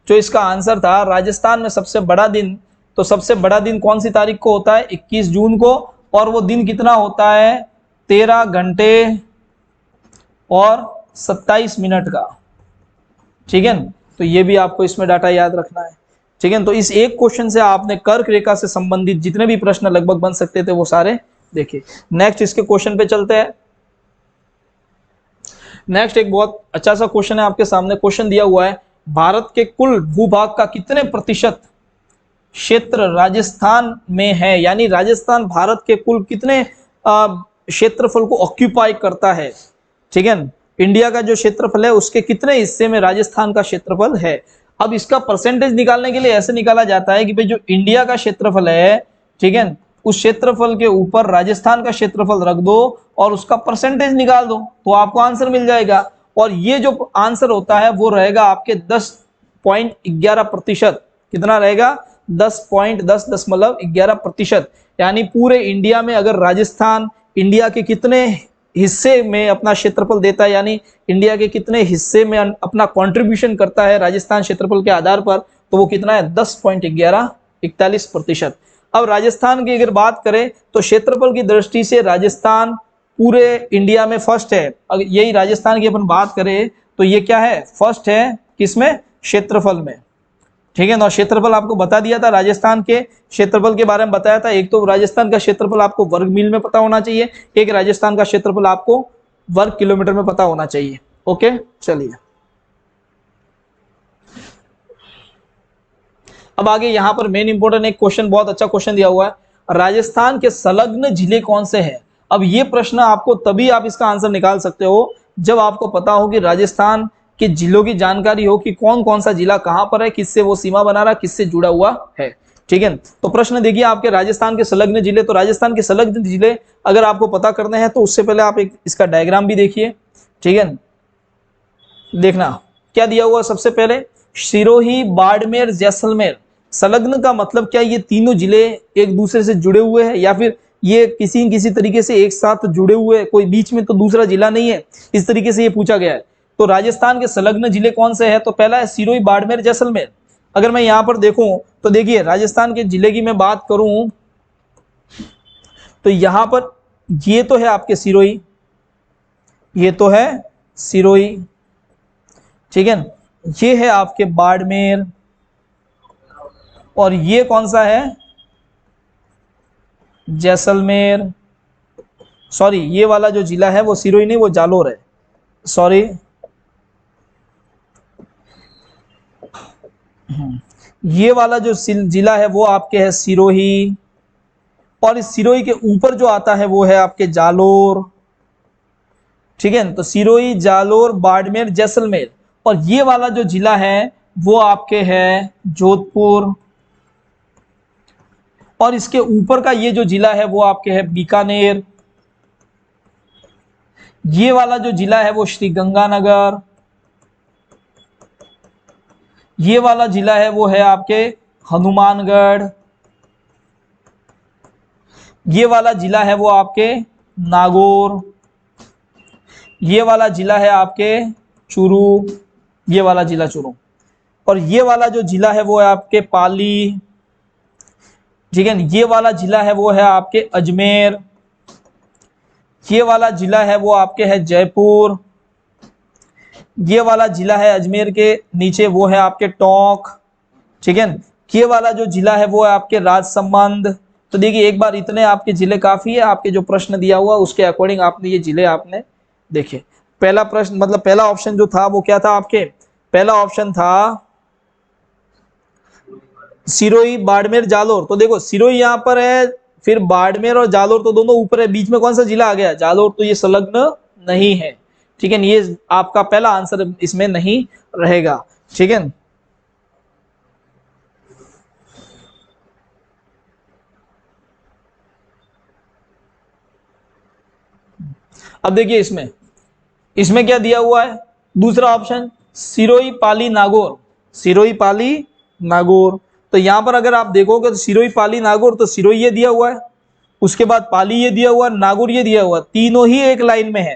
जो इसका आंसर था, राजस्थान में सबसे बड़ा दिन, तो सबसे बड़ा दिन कौन सी तारीख को होता है? 21 जून को। और वो दिन कितना होता है? 13 घंटे और 27 मिनट का। ठीक है, तो ये भी आपको इसमें डाटा याद रखना है। ठीक है, तो इस एक क्वेश्चन से आपने कर्क रेखा से संबंधित जितने भी प्रश्न लगभग बन सकते थे वो सारे देखे। नेक्स्ट इसके क्वेश्चन पे चलते हैं। नेक्स्ट एक बहुत अच्छा सा क्वेश्चन है आपके सामने। क्वेश्चन दिया हुआ है, भारत के कुल भूभाग का कितने प्रतिशत क्षेत्र राजस्थान में है? यानी राजस्थान भारत के कुल कितने क्षेत्रफल को ऑक्यूपाई करता है? ठीक है, इंडिया का जो क्षेत्रफल है उसके कितने हिस्से में राजस्थान का क्षेत्रफल है? अब इसका परसेंटेज निकालने के लिए ऐसे निकाला जाता है कि भाई जो इंडिया का क्षेत्रफल है, ठीक है, उस क्षेत्रफल के ऊपर राजस्थान का क्षेत्रफल रख दो और उसका परसेंटेज निकाल दो, तो आपको आंसर मिल जाएगा। और ये जो आंसर होता है वो रहेगा आपके 10.11%। कितना रहेगा? 10.11%। यानी पूरे इंडिया में अगर राजस्थान इंडिया के कितने हिस्से में अपना क्षेत्रफल देता है, यानी इंडिया के कितने हिस्से में अपना कंट्रीब्यूशन करता है राजस्थान क्षेत्रफल के आधार पर, तो वो कितना है? 10.1141%। अब राजस्थान की अगर बात करें तो क्षेत्रफल की दृष्टि से राजस्थान पूरे इंडिया में फर्स्ट है। अगर यही राजस्थान की अपन बात करें तो ये क्या है? फर्स्ट है, किसमें? क्षेत्रफल में। ठीक है ना, क्षेत्रफल आपको बता दिया था, राजस्थान के क्षेत्रफल के बारे में बताया था। एक तो राजस्थान का क्षेत्रफल आपको वर्ग मील में पता होना चाहिए, एक राजस्थान का क्षेत्रफल आपको वर्ग किलोमीटर में पता होना चाहिए। ओके, चलिए अब आगे यहां पर मेन इंपोर्टेंट एक क्वेश्चन, बहुत अच्छा क्वेश्चन दिया हुआ है, राजस्थान के संलग्न जिले कौन से हैं? अब ये प्रश्न आपको तभी आप इसका आंसर निकाल सकते हो जब आपको पता हो कि राजस्थान के जिलों की जानकारी हो कि कौन कौन सा जिला कहां पर है, किससे वो सीमा बना रहा, किससे जुड़ा हुआ है। ठीक है, तो प्रश्न देखिए आपके, राजस्थान के संलग्न जिले। तो राजस्थान के संलग्न जिले अगर आपको पता करने हैं तो उससे पहले आप एक इसका डायग्राम भी देखिए। ठीक है, देखना क्या दिया हुआ सबसे पहले, सिरोही, बाड़मेर, जैसलमेर। संलग्न का मतलब क्या? ये तीनों जिले एक दूसरे से जुड़े हुए हैं या फिर ये किसी तरीके से एक साथ जुड़े हुए, कोई बीच में तो दूसरा जिला नहीं है, इस तरीके से ये पूछा गया है। तो राजस्थान के संलग्न जिले कौन से हैं? तो पहला है सिरोही, बाड़मेर, जैसलमेर। अगर मैं यहां पर देखूं तो देखिए, राजस्थान के जिले की मैं बात करूं तो यहां पर ये तो है आपके सिरोही, ये तो है सिरोही। ठीक है, ये है आपके बाड़मेर, और ये कौन सा है? जैसलमेर। सॉरी, ये वाला जो जिला है वो सिरोही नहीं, वो जालोर है, सॉरी। ये वाला जो जिला है वो आपके है सिरोही, और इस सिरोही के ऊपर जो आता है वो है आपके जालोर। ठीक है, तो सिरोही, जालोर, बाड़मेर, जैसलमेर। और ये वाला जो जिला है वो आपके है जोधपुर, और इसके ऊपर का ये जो जिला है वो आपके है बीकानेर। ये वाला जो जिला है वो श्री गंगानगर। ये वाला जिला है वो है आपके हनुमानगढ़। ये वाला जिला है वो आपके नागौर। ये वाला जिला है आपके चूरू, ये वाला जिला चूरू। और ये वाला जो जिला है वो है आपके पाली। ठीक है, ये वाला जिला है वो है आपके अजमेर। ये वाला जिला है वो आपके है जयपुर। ये वाला जिला है अजमेर के नीचे वो है आपके टोंक। ठीक है, ये वाला जो जिला है वो है आपके राजसमंद। तो देखिए, एक बार इतने आपके जिले काफी है, आपके जो प्रश्न दिया हुआ उसके अकॉर्डिंग आपने ये जिले आपने देखे। पहला प्रश्न मतलब पहला ऑप्शन जो था वो क्या था आपके, पहला ऑप्शन था सिरोही, बाड़मेर, जालोर। तो देखो सिरोही यहाँ पर है, फिर बाड़मेर और जालोर तो दोनों ऊपर है, बीच में कौन सा जिला आ गया, जालोर, तो ये संलग्न नहीं है। ठीक है, ये आपका पहला आंसर इसमें नहीं रहेगा। ठीक है, अब देखिए इसमें, इसमें क्या दिया हुआ है, दूसरा ऑप्शन सिरोही, पाली, नागौर, सिरोही, पाली, नागौर। तो यहां पर अगर आप देखोगे तो सिरोही, पाली, नागौर, तो सिरोही ये दिया हुआ है, उसके बाद पाली ये दिया हुआ, नागौर ये दिया हुआ, तीनों ही एक लाइन में है,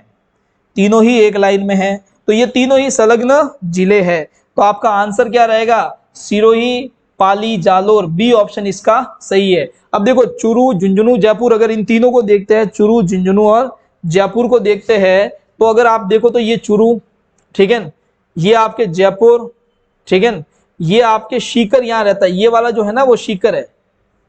तीनों ही एक लाइन में है, तो ये तीनों ही संलग्न जिले हैं। तो आपका आंसर क्या रहेगा, सिरोही, पाली, जालोर, बी ऑप्शन इसका सही है। अब देखो चूरू, झुंझुनू, जयपुर, अगर इन तीनों को देखते हैं, चूरू, झुंझुनू और जयपुर को देखते हैं, तो अगर आप देखो तो ये चूरू, ठीक है, ये आपके जयपुर, ठीक है, ये आपके सीकर यहाँ रहता है, ये वाला जो है ना वो सीकर है,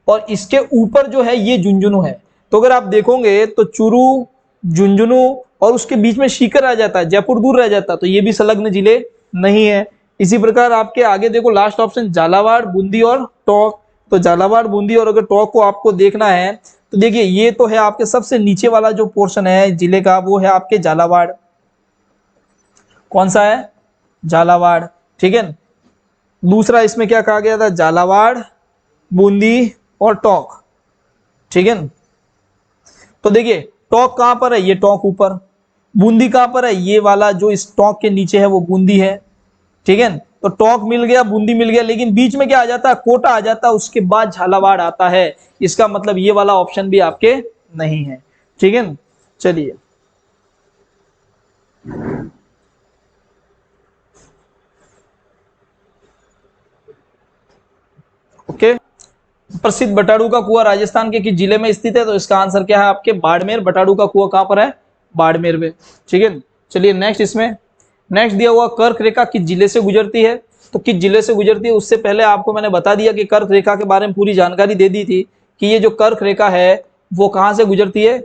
और इसके ऊपर जो है ये झुंझुनू है। तो अगर आप देखोगे तो चूरू, झुंझुनू और उसके बीच में सीकर आ जाता है, जयपुर दूर रह जाता है, तो ये भी संलग्न जिले नहीं है। इसी प्रकार आपके आगे देखो लास्ट ऑप्शन झालावाड़, बूंदी और टोंक। तो झालावाड़, बूंदी और अगर टोंक को आपको देखना है तो देखिए ये तो है आपके सबसे नीचे वाला जो पोर्शन है जिले का, वो है आपके झालावाड़। कौन सा है, झालावाड़। ठीक है, दूसरा इसमें क्या कहा गया था, झालावाड़, बूंदी और टोंक। ठीक है, तो देखिए टोंक कहां पर है, ये टोंक ऊपर, बूंदी कहां पर है, ये वाला जो इस टोंक के नीचे है वो बूंदी है। ठीक है, तो टोंक मिल गया, बूंदी मिल गया, लेकिन बीच में क्या आ जाता है, कोटा आ जाता है, उसके बाद झालावाड़ आता है। इसका मतलब ये वाला ऑप्शन भी आपके नहीं है। ठीक है, चलिए ओके। प्रसिद्ध बटाड़ू का कुआं राजस्थान के किस जिले में स्थित है, तो इसका आंसर क्या है आपके बाड़मेर। बटाड़ू का कुआं कहां पर है, बाड़मेर में। ठीक है, चलिए नेक्स्ट, इसमें नेक्स्ट दिया हुआ कर्क रेखा किस जिले से गुजरती है, तो किस जिले से गुजरती है, उससे पहले आपको मैंने बता दिया कि कर्क रेखा के बारे में पूरी जानकारी दे दी थी कि ये जो कर्क रेखा है वो कहां से गुजरती है,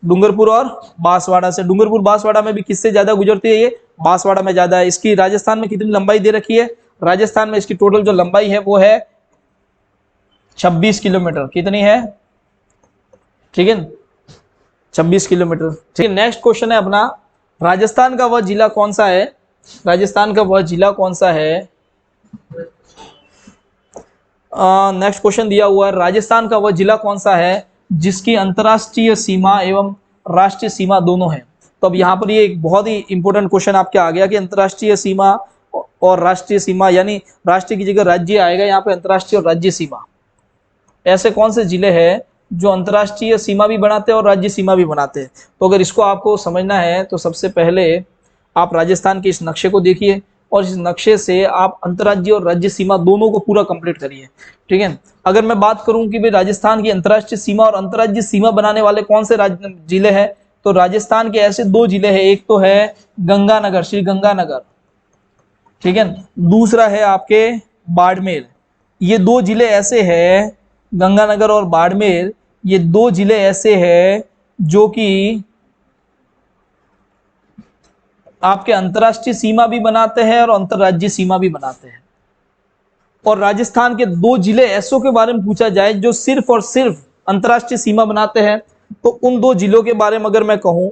डूंगरपुर और बांसवाड़ा से। डूंगरपुर बांसवाड़ा में भी किससे ज्यादा गुजरती है, ये बांसवाड़ा में ज्यादा है। इसकी राजस्थान में कितनी लंबाई दे रखी है, राजस्थान में इसकी टोटल जो लंबाई है वो है 26 किलोमीटर। कितनी है, ठीक है, 26 किलोमीटर। ठीक है, नेक्स्ट क्वेश्चन है अपना, राजस्थान का वह जिला कौन सा है, राजस्थान का वह जिला कौन सा है। नेक्स्ट क्वेश्चन दिया हुआ है, राजस्थान का वह जिला कौन सा है जिसकी अंतरराष्ट्रीय सीमा एवं राष्ट्रीय सीमा दोनों है। तो अब यहाँ पर ये एक बहुत ही इंपॉर्टेंट क्वेश्चन आपके आ गया कि अंतरराष्ट्रीय सीमा और राष्ट्रीय सीमा, यानी राष्ट्रीय की जगह राज्य आएगा यहाँ पे, अंतरराष्ट्रीय और राज्य सीमा। ऐसे कौन से जिले हैं जो अंतरराष्ट्रीय सीमा भी बनाते हैं और राज्य सीमा भी बनाते हैं। तो अगर इसको आपको समझना है तो सबसे पहले आप राजस्थान के इस नक्शे को देखिए, और इस नक्शे से आप अंतर्राज्यीय और राज्य सीमा दोनों को पूरा कंप्लीट करिए। ठीक है, अगर मैं बात करूं कि भाई राजस्थान की अंतर्राष्ट्रीय सीमा और अंतर्राज्यीय सीमा बनाने वाले कौन से जिले हैं, तो राजस्थान के ऐसे दो जिले हैं, एक तो है गंगानगर, श्री गंगानगर, ठीक है, दूसरा है आपके बाड़मेर। ये दो जिले ऐसे हैं, गंगानगर और बाड़मेर, ये दो जिले ऐसे हैं जो कि आपके अंतर्राष्ट्रीय सीमा भी बनाते हैं और अंतर्राज्यीय सीमा भी बनाते हैं। और राजस्थान के दो जिले ऐसों के बारे में पूछा जाए जो सिर्फ और सिर्फ अंतर्राष्ट्रीय सीमा बनाते हैं, तो उन दो जिलों के बारे में अगर मैं कहूं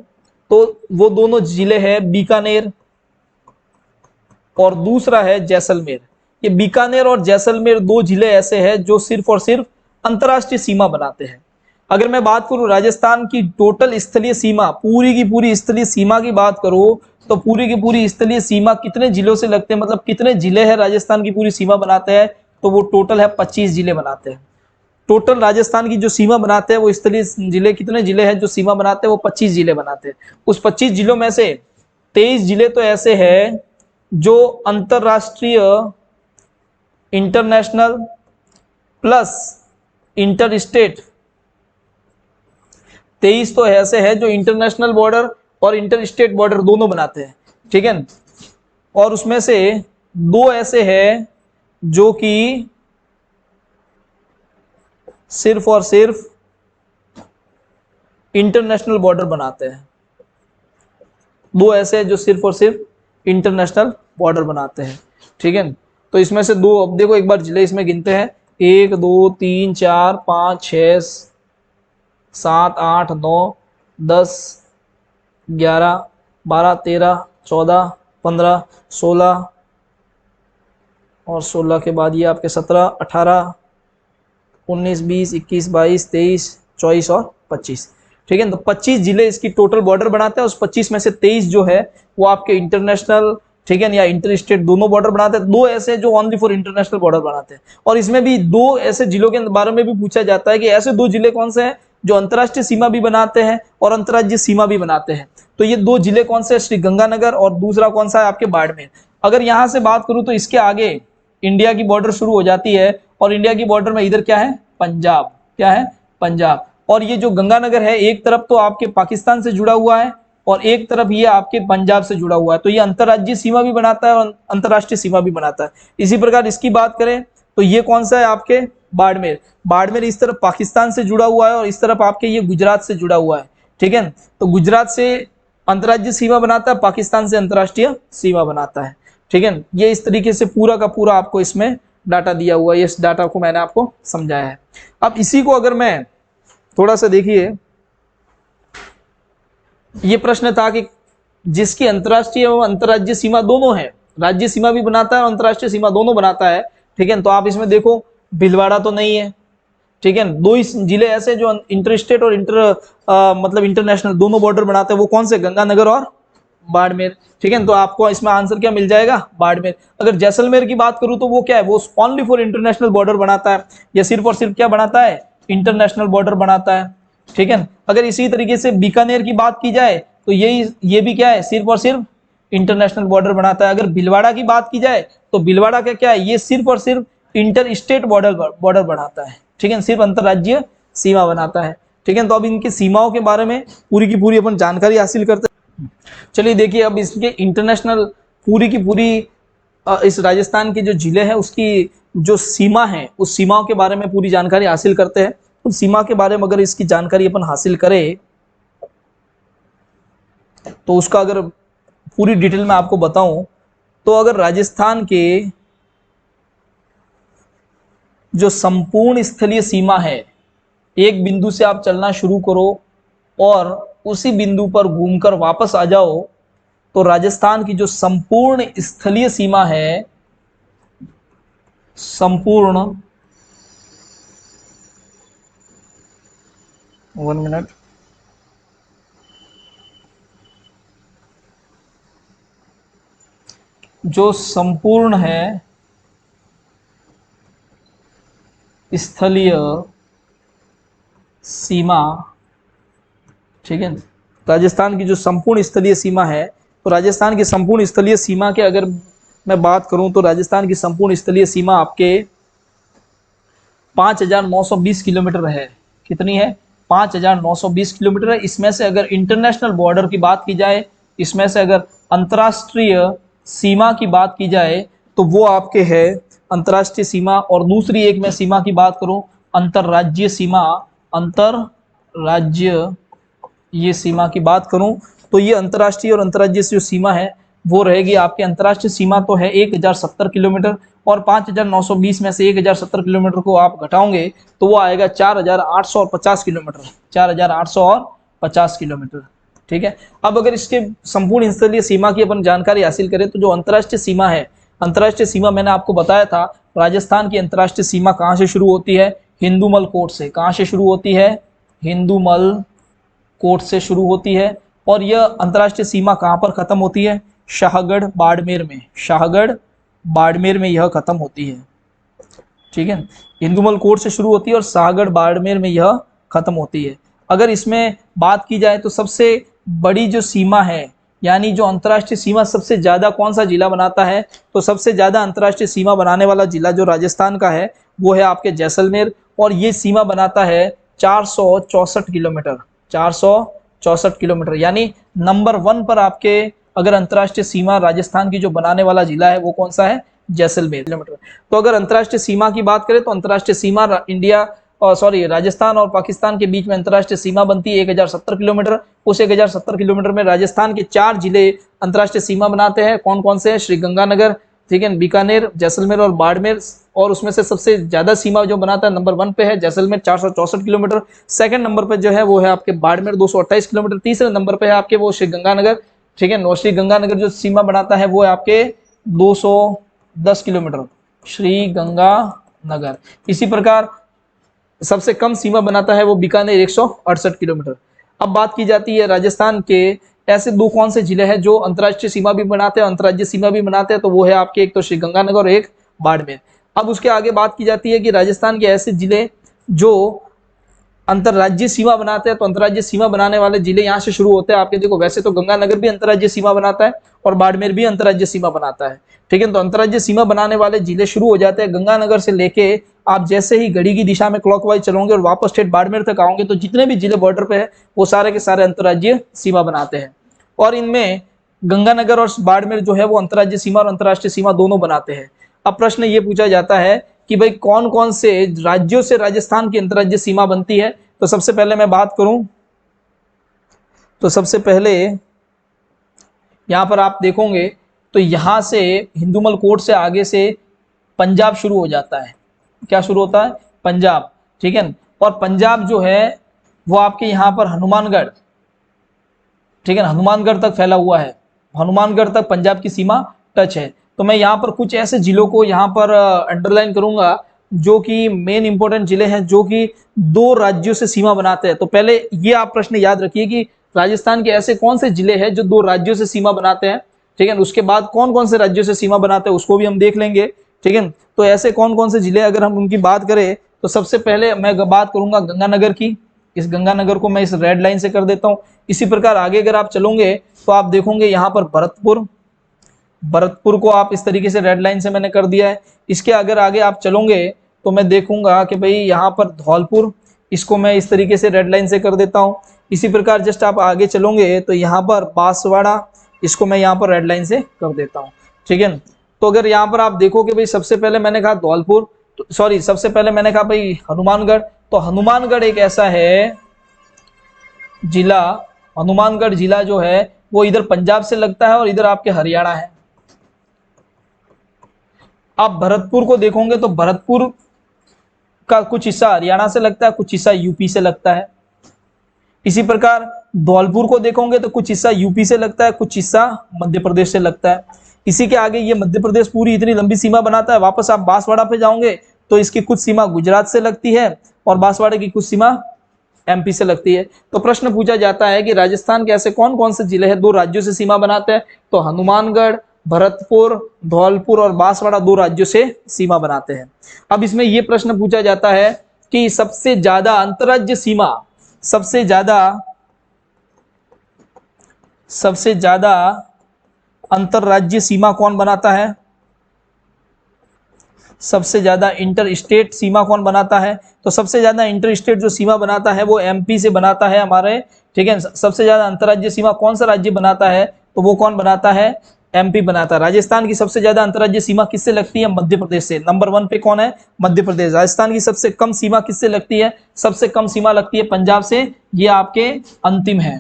तो वो दोनों जिले हैं बीकानेर और दूसरा है जैसलमेर। ये बीकानेर और जैसलमेर दो जिले ऐसे हैं जो सिर्फ और सिर्फ अंतर्राष्ट्रीय सीमा बनाते हैं। अगर मैं बात करूं राजस्थान की टोटल स्थलीय सीमा, पूरी की पूरी स्थलीय सीमा की बात करूं, तो पूरी की पूरी स्थलीय सीमा कितने जिलों से लगते हैं, मतलब कितने जिले हैं राजस्थान की पूरी सीमा बनाते हैं, तो वो टोटल है 25 जिले बनाते हैं। टोटल राजस्थान की जो सीमा बनाते हैं वो स्थलीय जिले, कितने जिले हैं जो सीमा बनाते हैं, वो 25 जिले बनाते हैं। उस 25 जिलों में से 23 जिले तो ऐसे हैं जो अंतरराष्ट्रीय, इंटरनेशनल प्लस इंटर स्टेट, 23 तो ऐसे है जो इंटरनेशनल बॉर्डर और इंटर स्टेट बॉर्डर दोनों बनाते हैं। ठीक है, और उसमें से दो ऐसे हैं जो कि सिर्फ और सिर्फ इंटरनेशनल बॉर्डर बनाते हैं। दो ऐसे हैं जो सिर्फ और सिर्फ इंटरनेशनल बॉर्डर बनाते हैं, ठीक है। तो इसमें से दो, अब देखो एक बार जिले इसमें गिनते हैं, 1 2 3 4 5 6 7 8 9 10 11 12 13 14 15 16 और 16 के बाद ये आपके 17 18 19 20 21 22 23 24 और 25, ठीक है। तो 25 जिले इसकी टोटल बॉर्डर बनाते हैं। उस 25 में से 23 जो है वो आपके इंटरनेशनल, ठीक है, या इंटर स्टेट दोनों बॉर्डर बनाते हैं। दो ऐसे जो ओनली फॉर इंटरनेशनल बॉर्डर बनाते हैं। और इसमें भी दो ऐसे जिलों के बारे में भी पूछा जाता है कि ऐसे दो जिले कौन से हैं जो अंतर्राष्ट्रीय सीमा भी बनाते हैं और अंतर्राज्यीय सीमा भी बनाते हैं। तो ये दो जिले कौन से, श्री गंगानगर, और दूसरा कौन सा है आपके बाड़मेर। अगर यहां से बात करूं तो इसके आगे इंडिया की बॉर्डर शुरू हो जाती है, और इंडिया की बॉर्डर में इधर क्या है, पंजाब, क्या है, पंजाब। और ये जो गंगानगर है एक तरफ तो आपके पाकिस्तान से जुड़ा हुआ है और एक तरफ ये आपके पंजाब से जुड़ा हुआ है। तो ये अंतर्राज्यीय सीमा भी बनाता है और अंतर्राष्ट्रीय सीमा भी बनाता है। इसी प्रकार इसकी बात करें तो ये कौन सा है आपके बाड़मेर। बाड़मेर इस तरफ पाकिस्तान से जुड़ा हुआ है और इस तरफ आपके ये गुजरात से जुड़ा हुआ है, ठीक है। तो गुजरात से अंतर्राज्यीय सीमा बनाता है, पाकिस्तान से अंतर्राष्ट्रीय सीमा बनाता है, ठीक है। ये इस तरीके से पूरा का पूरा आपको इसमें डाटा दिया हुआ है। इस डाटा को मैंने आपको समझाया है। अब इसी को अगर मैं थोड़ा सा देखिए, ये प्रश्न था कि जिसकी अंतर्राष्ट्रीय एवं अंतर्राज्यीय सीमा दोनों है, राज्य सीमा भी बनाता है और अंतर्राष्ट्रीय सीमा दोनों बनाता है, ठीक है। तो आप इसमें देखो भीलवाड़ा तो नहीं है, ठीक है। दो जिले ऐसे जो इंटर स्टेट और मतलब इंटरनेशनल दोनों बॉर्डर बनाते हैं, वो कौन से, गंगानगर और बाड़मेर, ठीक है। तो आपको इसमें आंसर क्या मिल जाएगा, बाड़मेर। अगर जैसलमेर की बात करूं तो वो क्या है, वो ओनली फॉर इंटरनेशनल बॉर्डर बनाता है, या सिर्फ और सिर्फ क्या बनाता है, इंटरनेशनल बॉर्डर बनाता है, ठीक है। अगर इसी तरीके से बीकानेर की बात की जाए तो ये भी क्या है, सिर्फ और सिर्फ इंटरनेशनल बॉर्डर बनाता है। अगर भीलवाड़ा की बात की जाए तो भीलवाड़ा का क्या है, ये सिर्फ और सिर्फ इंटर स्टेट बॉर्डर बनाता है, ठीक है, सिर्फ अंतर्राज्यीय सीमा बनाता है, ठीक है। तो अब इनकी सीमाओं के बारे में पूरी की पूरी अपन जानकारी हासिल करते हैं। चलिए देखिए, अब इसके इंटरनेशनल पूरी की पूरी इस राजस्थान के जो जिले हैं उसकी जो सीमा है उस सीमाओं के बारे में पूरी जानकारी हासिल करते हैं। उस सीमा के बारे में अगर इसकी जानकारी अपन हासिल करें तो उसका अगर पूरी डिटेल में आपको बताऊं तो अगर राजस्थान के जो संपूर्ण स्थलीय सीमा है, एक बिंदु से आप चलना शुरू करो और उसी बिंदु पर घूमकर वापस आ जाओ, तो राजस्थान की जो संपूर्ण स्थलीय सीमा है, संपूर्ण, 1 मिनट, जो संपूर्ण है स्थलीय सीमा, ठीक है, राजस्थान की जो संपूर्ण स्थलीय सीमा है, तो राजस्थान की संपूर्ण स्थलीय सीमा के अगर मैं बात करूं तो राजस्थान की संपूर्ण स्थलीय सीमा आपके 5,920 किलोमीटर है। कितनी है, 5,920 किलोमीटर है। इसमें से अगर इंटरनेशनल बॉर्डर की बात की जाए, इसमें से अगर अंतर्राष्ट्रीय सीमा की बात की जाए तो वो आपके है अंतर्राष्ट्रीय सीमा। और दूसरी एक मैं सीमा की बात करूं, अंतर्राज्यीय सीमा, अंतर्राज्यीय ये सीमा की बात करूं तो ये अंतर्राष्ट्रीय और अंतर्राज्यीय जो सीमा है वो रहेगी आपकी, अंतर्राष्ट्रीय सीमा तो है 1,070 किलोमीटर, और 5,920 में से 1,070 किलोमीटर को आप घटाओगे तो वो आएगा 4,850 किलोमीटर, 4,850 किलोमीटर, ठीक है। अब अगर इसके संपूर्ण स्थलीय सीमा की अपन जानकारी हासिल करें तो जो अंतर्राष्ट्रीय सीमा है, अंतर्राष्ट्रीय सीमा मैंने आपको बताया था, राजस्थान की अंतर्राष्ट्रीय सीमा कहाँ से शुरू होती है, हिंदूमल कोट से। कहाँ से शुरू होती है, हिंदूमल कोट से शुरू होती है। और यह अंतर्राष्ट्रीय सीमा कहाँ पर खत्म होती है, शाहगढ़ बाड़मेर में, शाहगढ़ बाड़मेर में यह खत्म होती है, ठीक है। हिंदूमल कोट से शुरू होती है और शाहगढ़ बाड़मेर में यह खत्म होती है। अगर इसमें बात की जाए तो सबसे बड़ी जो सीमा है, यानी जो अंतर्राष्ट्रीय सीमा सबसे ज्यादा कौन सा जिला बनाता है, तो सबसे ज्यादा अंतर्राष्ट्रीय सीमा बनाने वाला जिला जो राजस्थान का है वो है आपके जैसलमेर, और ये सीमा बनाता है 464 किलोमीटर, 464 किलोमीटर, यानी नंबर 1 पर आपके अगर अंतर्राष्ट्रीय सीमा राजस्थान की जो बनाने वाला जिला है वो कौन सा है, जैसलमेर किलोमीटर। तो अगर अंतर्राष्ट्रीय सीमा की बात करें तो अंतर्राष्ट्रीय सीमा इंडिया सॉरी राजस्थान और पाकिस्तान के बीच में अंतर्राष्ट्रीय सीमा बनती है 1070 किलोमीटर। उस 1070 किलोमीटर में राजस्थान के 4 जिले अंतर्राष्ट्रीय सीमा बनाते हैं। कौन कौन से हैं? श्रीगंगानगर, ठीक है, बीकानेर, जैसलमेर और बाड़मेर। और उसमें से सबसे ज्यादा सीमा जो बनाता है नंबर 1 पे है जैसलमेर 464 किलोमीटर। सेकंड नंबर पे जो है वो है आपके बाड़मेर 228 किलोमीटर। तीसरे नंबर पे है आपके वो श्रीगंगानगर, ठीक है। और श्रीगंगानगर जो सीमा बनाता है वो है आपके 210 किलोमीटर, श्रीगंगानगर। इसी प्रकार सबसे कम सीमा बनाता है वो बीकानेर 168 किलोमीटर। अब बात की जाती है राजस्थान के ऐसे दो कौन से जिले हैं जो अंतर्राष्ट्रीय सीमा भी बनाते हैं, अंतर्राज्यीय सीमा भी बनाते हैं, तो वो है आपके एक तो श्रीगंगानगर और एक बाड़मेर। अब उसके आगे बात की जाती है कि राजस्थान के ऐसे जिले जो अंतर्राज्यीय सीमा बनाते हैं, तो अंतर्राज्यीय सीमा बनाने वाले जिले यहाँ से शुरू होते हैं आपके। देखो वैसे तो गंगानगर भी अंतर्राज्यीय सीमा बनाता है और बाड़मेर भी अंतर्राज्यीय सीमा बनाता है, ठीक है। तो अंतर्राज्यीय सीमा बनाने वाले जिले शुरू हो जाते हैं गंगानगर से लेके आप जैसे ही घड़ी की दिशा में क्लॉकवाइज चलोगे और वापस स्टेट बाड़मेर तक आओगे तो जितने भी जिले बॉर्डर पे है वो सारे के सारे अंतर्राज्यीय सीमा बनाते हैं। और इनमें गंगानगर और बाड़मेर जो है वो अंतर्राज्यीय सीमा और अंतर्राष्ट्रीय सीमा दोनों बनाते हैं। अब प्रश्न ये पूछा जाता है कि भाई कौन कौन से राज्यों से राजस्थान की अंतर्राज्यीय सीमा बनती है। तो सबसे पहले मैं बात करूं तो सबसे पहले यहां पर आप देखोगे तो यहां से हिंदुमल कोट से आगे से पंजाब शुरू हो जाता है। क्या शुरू होता है? पंजाब, ठीक है। और पंजाब जो है वो आपके यहाँ पर हनुमानगढ़, ठीक है, हनुमानगढ़ तक फैला हुआ है। हनुमानगढ़ तक पंजाब की सीमा टच है। तो मैं यहाँ पर कुछ ऐसे जिलों को यहाँ पर अंडरलाइन करूंगा जो कि मेन इंपॉर्टेंट जिले हैं जो कि दो राज्यों से सीमा बनाते हैं। तो पहले ये आप प्रश्न याद रखिए कि राजस्थान के ऐसे कौन से जिले हैं जो दो राज्यों से सीमा बनाते हैं, ठीक है। उसके बाद कौन कौन से राज्यों से सीमा बनाते हैं उसको भी हम देख लेंगे, ठीक है। तो ऐसे कौन कौन से जिले अगर हम उनकी बात करें तो सबसे पहले मैं बात करूंगा गंगानगर की। इस गंगानगर को मैं इस रेड लाइन से कर देता हूं। इसी प्रकार आगे अगर आप चलोगे तो आप देखोगे यहाँ पर भरतपुर, भरतपुर को आप इस तरीके से रेड लाइन से मैंने कर दिया है। इसके अगर आगे आप चलोगे तो मैं देखूंगा कि भाई यहाँ पर धौलपुर, इसको मैं इस तरीके से रेड लाइन से कर देता हूँ। इसी प्रकार जस्ट आप आगे चलोगे तो यहाँ पर बांसवाड़ा, इसको मैं यहाँ पर रेड लाइन से कर देता हूँ, ठीक है। तो अगर यहाँ पर आप देखोगे भाई सबसे पहले मैंने कहा धौलपुर, सॉरी सबसे पहले मैंने कहा भाई हनुमानगढ़। तो हनुमानगढ़ एक ऐसा है जिला, हनुमानगढ़ जिला जो है वो इधर पंजाब से लगता है और इधर आपके हरियाणा है। आप भरतपुर को देखोगे तो भरतपुर का कुछ हिस्सा हरियाणा से लगता है, कुछ हिस्सा यूपी से लगता है। इसी प्रकार धौलपुर को देखोगे तो कुछ हिस्सा यूपी से लगता है, कुछ हिस्सा मध्य प्रदेश से लगता है। इसी के आगे ये मध्य प्रदेश पूरी इतनी लंबी सीमा बनाता है। वापस आप बांसवाड़ा पे जाओगे तो इसकी कुछ सीमा गुजरात से लगती है और बांसवाड़ा की कुछ सीमा एमपी से लगती है। तो प्रश्न पूछा जाता है कि राजस्थान के ऐसे कौन कौन से जिले हैं दो राज्यों से सीमा बनाते हैं। तो हनुमानगढ़, भरतपुर, धौलपुर और बांसवाड़ा दो राज्यों से सीमा बनाते हैं। अब इसमें यह प्रश्न पूछा जाता है कि सबसे ज्यादा अंतरराज्य सीमा, सबसे ज्यादा अंतरराज्य सीमा कौन बनाता है, सबसे ज्यादा इंटर स्टेट सीमा कौन बनाता है। तो सबसे ज्यादा इंटर स्टेट जो सीमा बनाता है वो एमपी से बनाता है हमारे, ठीक है। सबसे ज्यादा अंतरराज्य सीमा कौन सा राज्य बनाता है तो वो कौन बनाता है? एमपी बनाता है। राजस्थान की सबसे ज्यादा अंतरराज्य सीमा किससे लगती है? मध्य प्रदेश से। नंबर 1 पे कौन है? मध्य प्रदेश। राजस्थान की सबसे कम सीमा किससे लगती है? सबसे कम सीमा लगती है पंजाब से। ये आपके अंतिम है।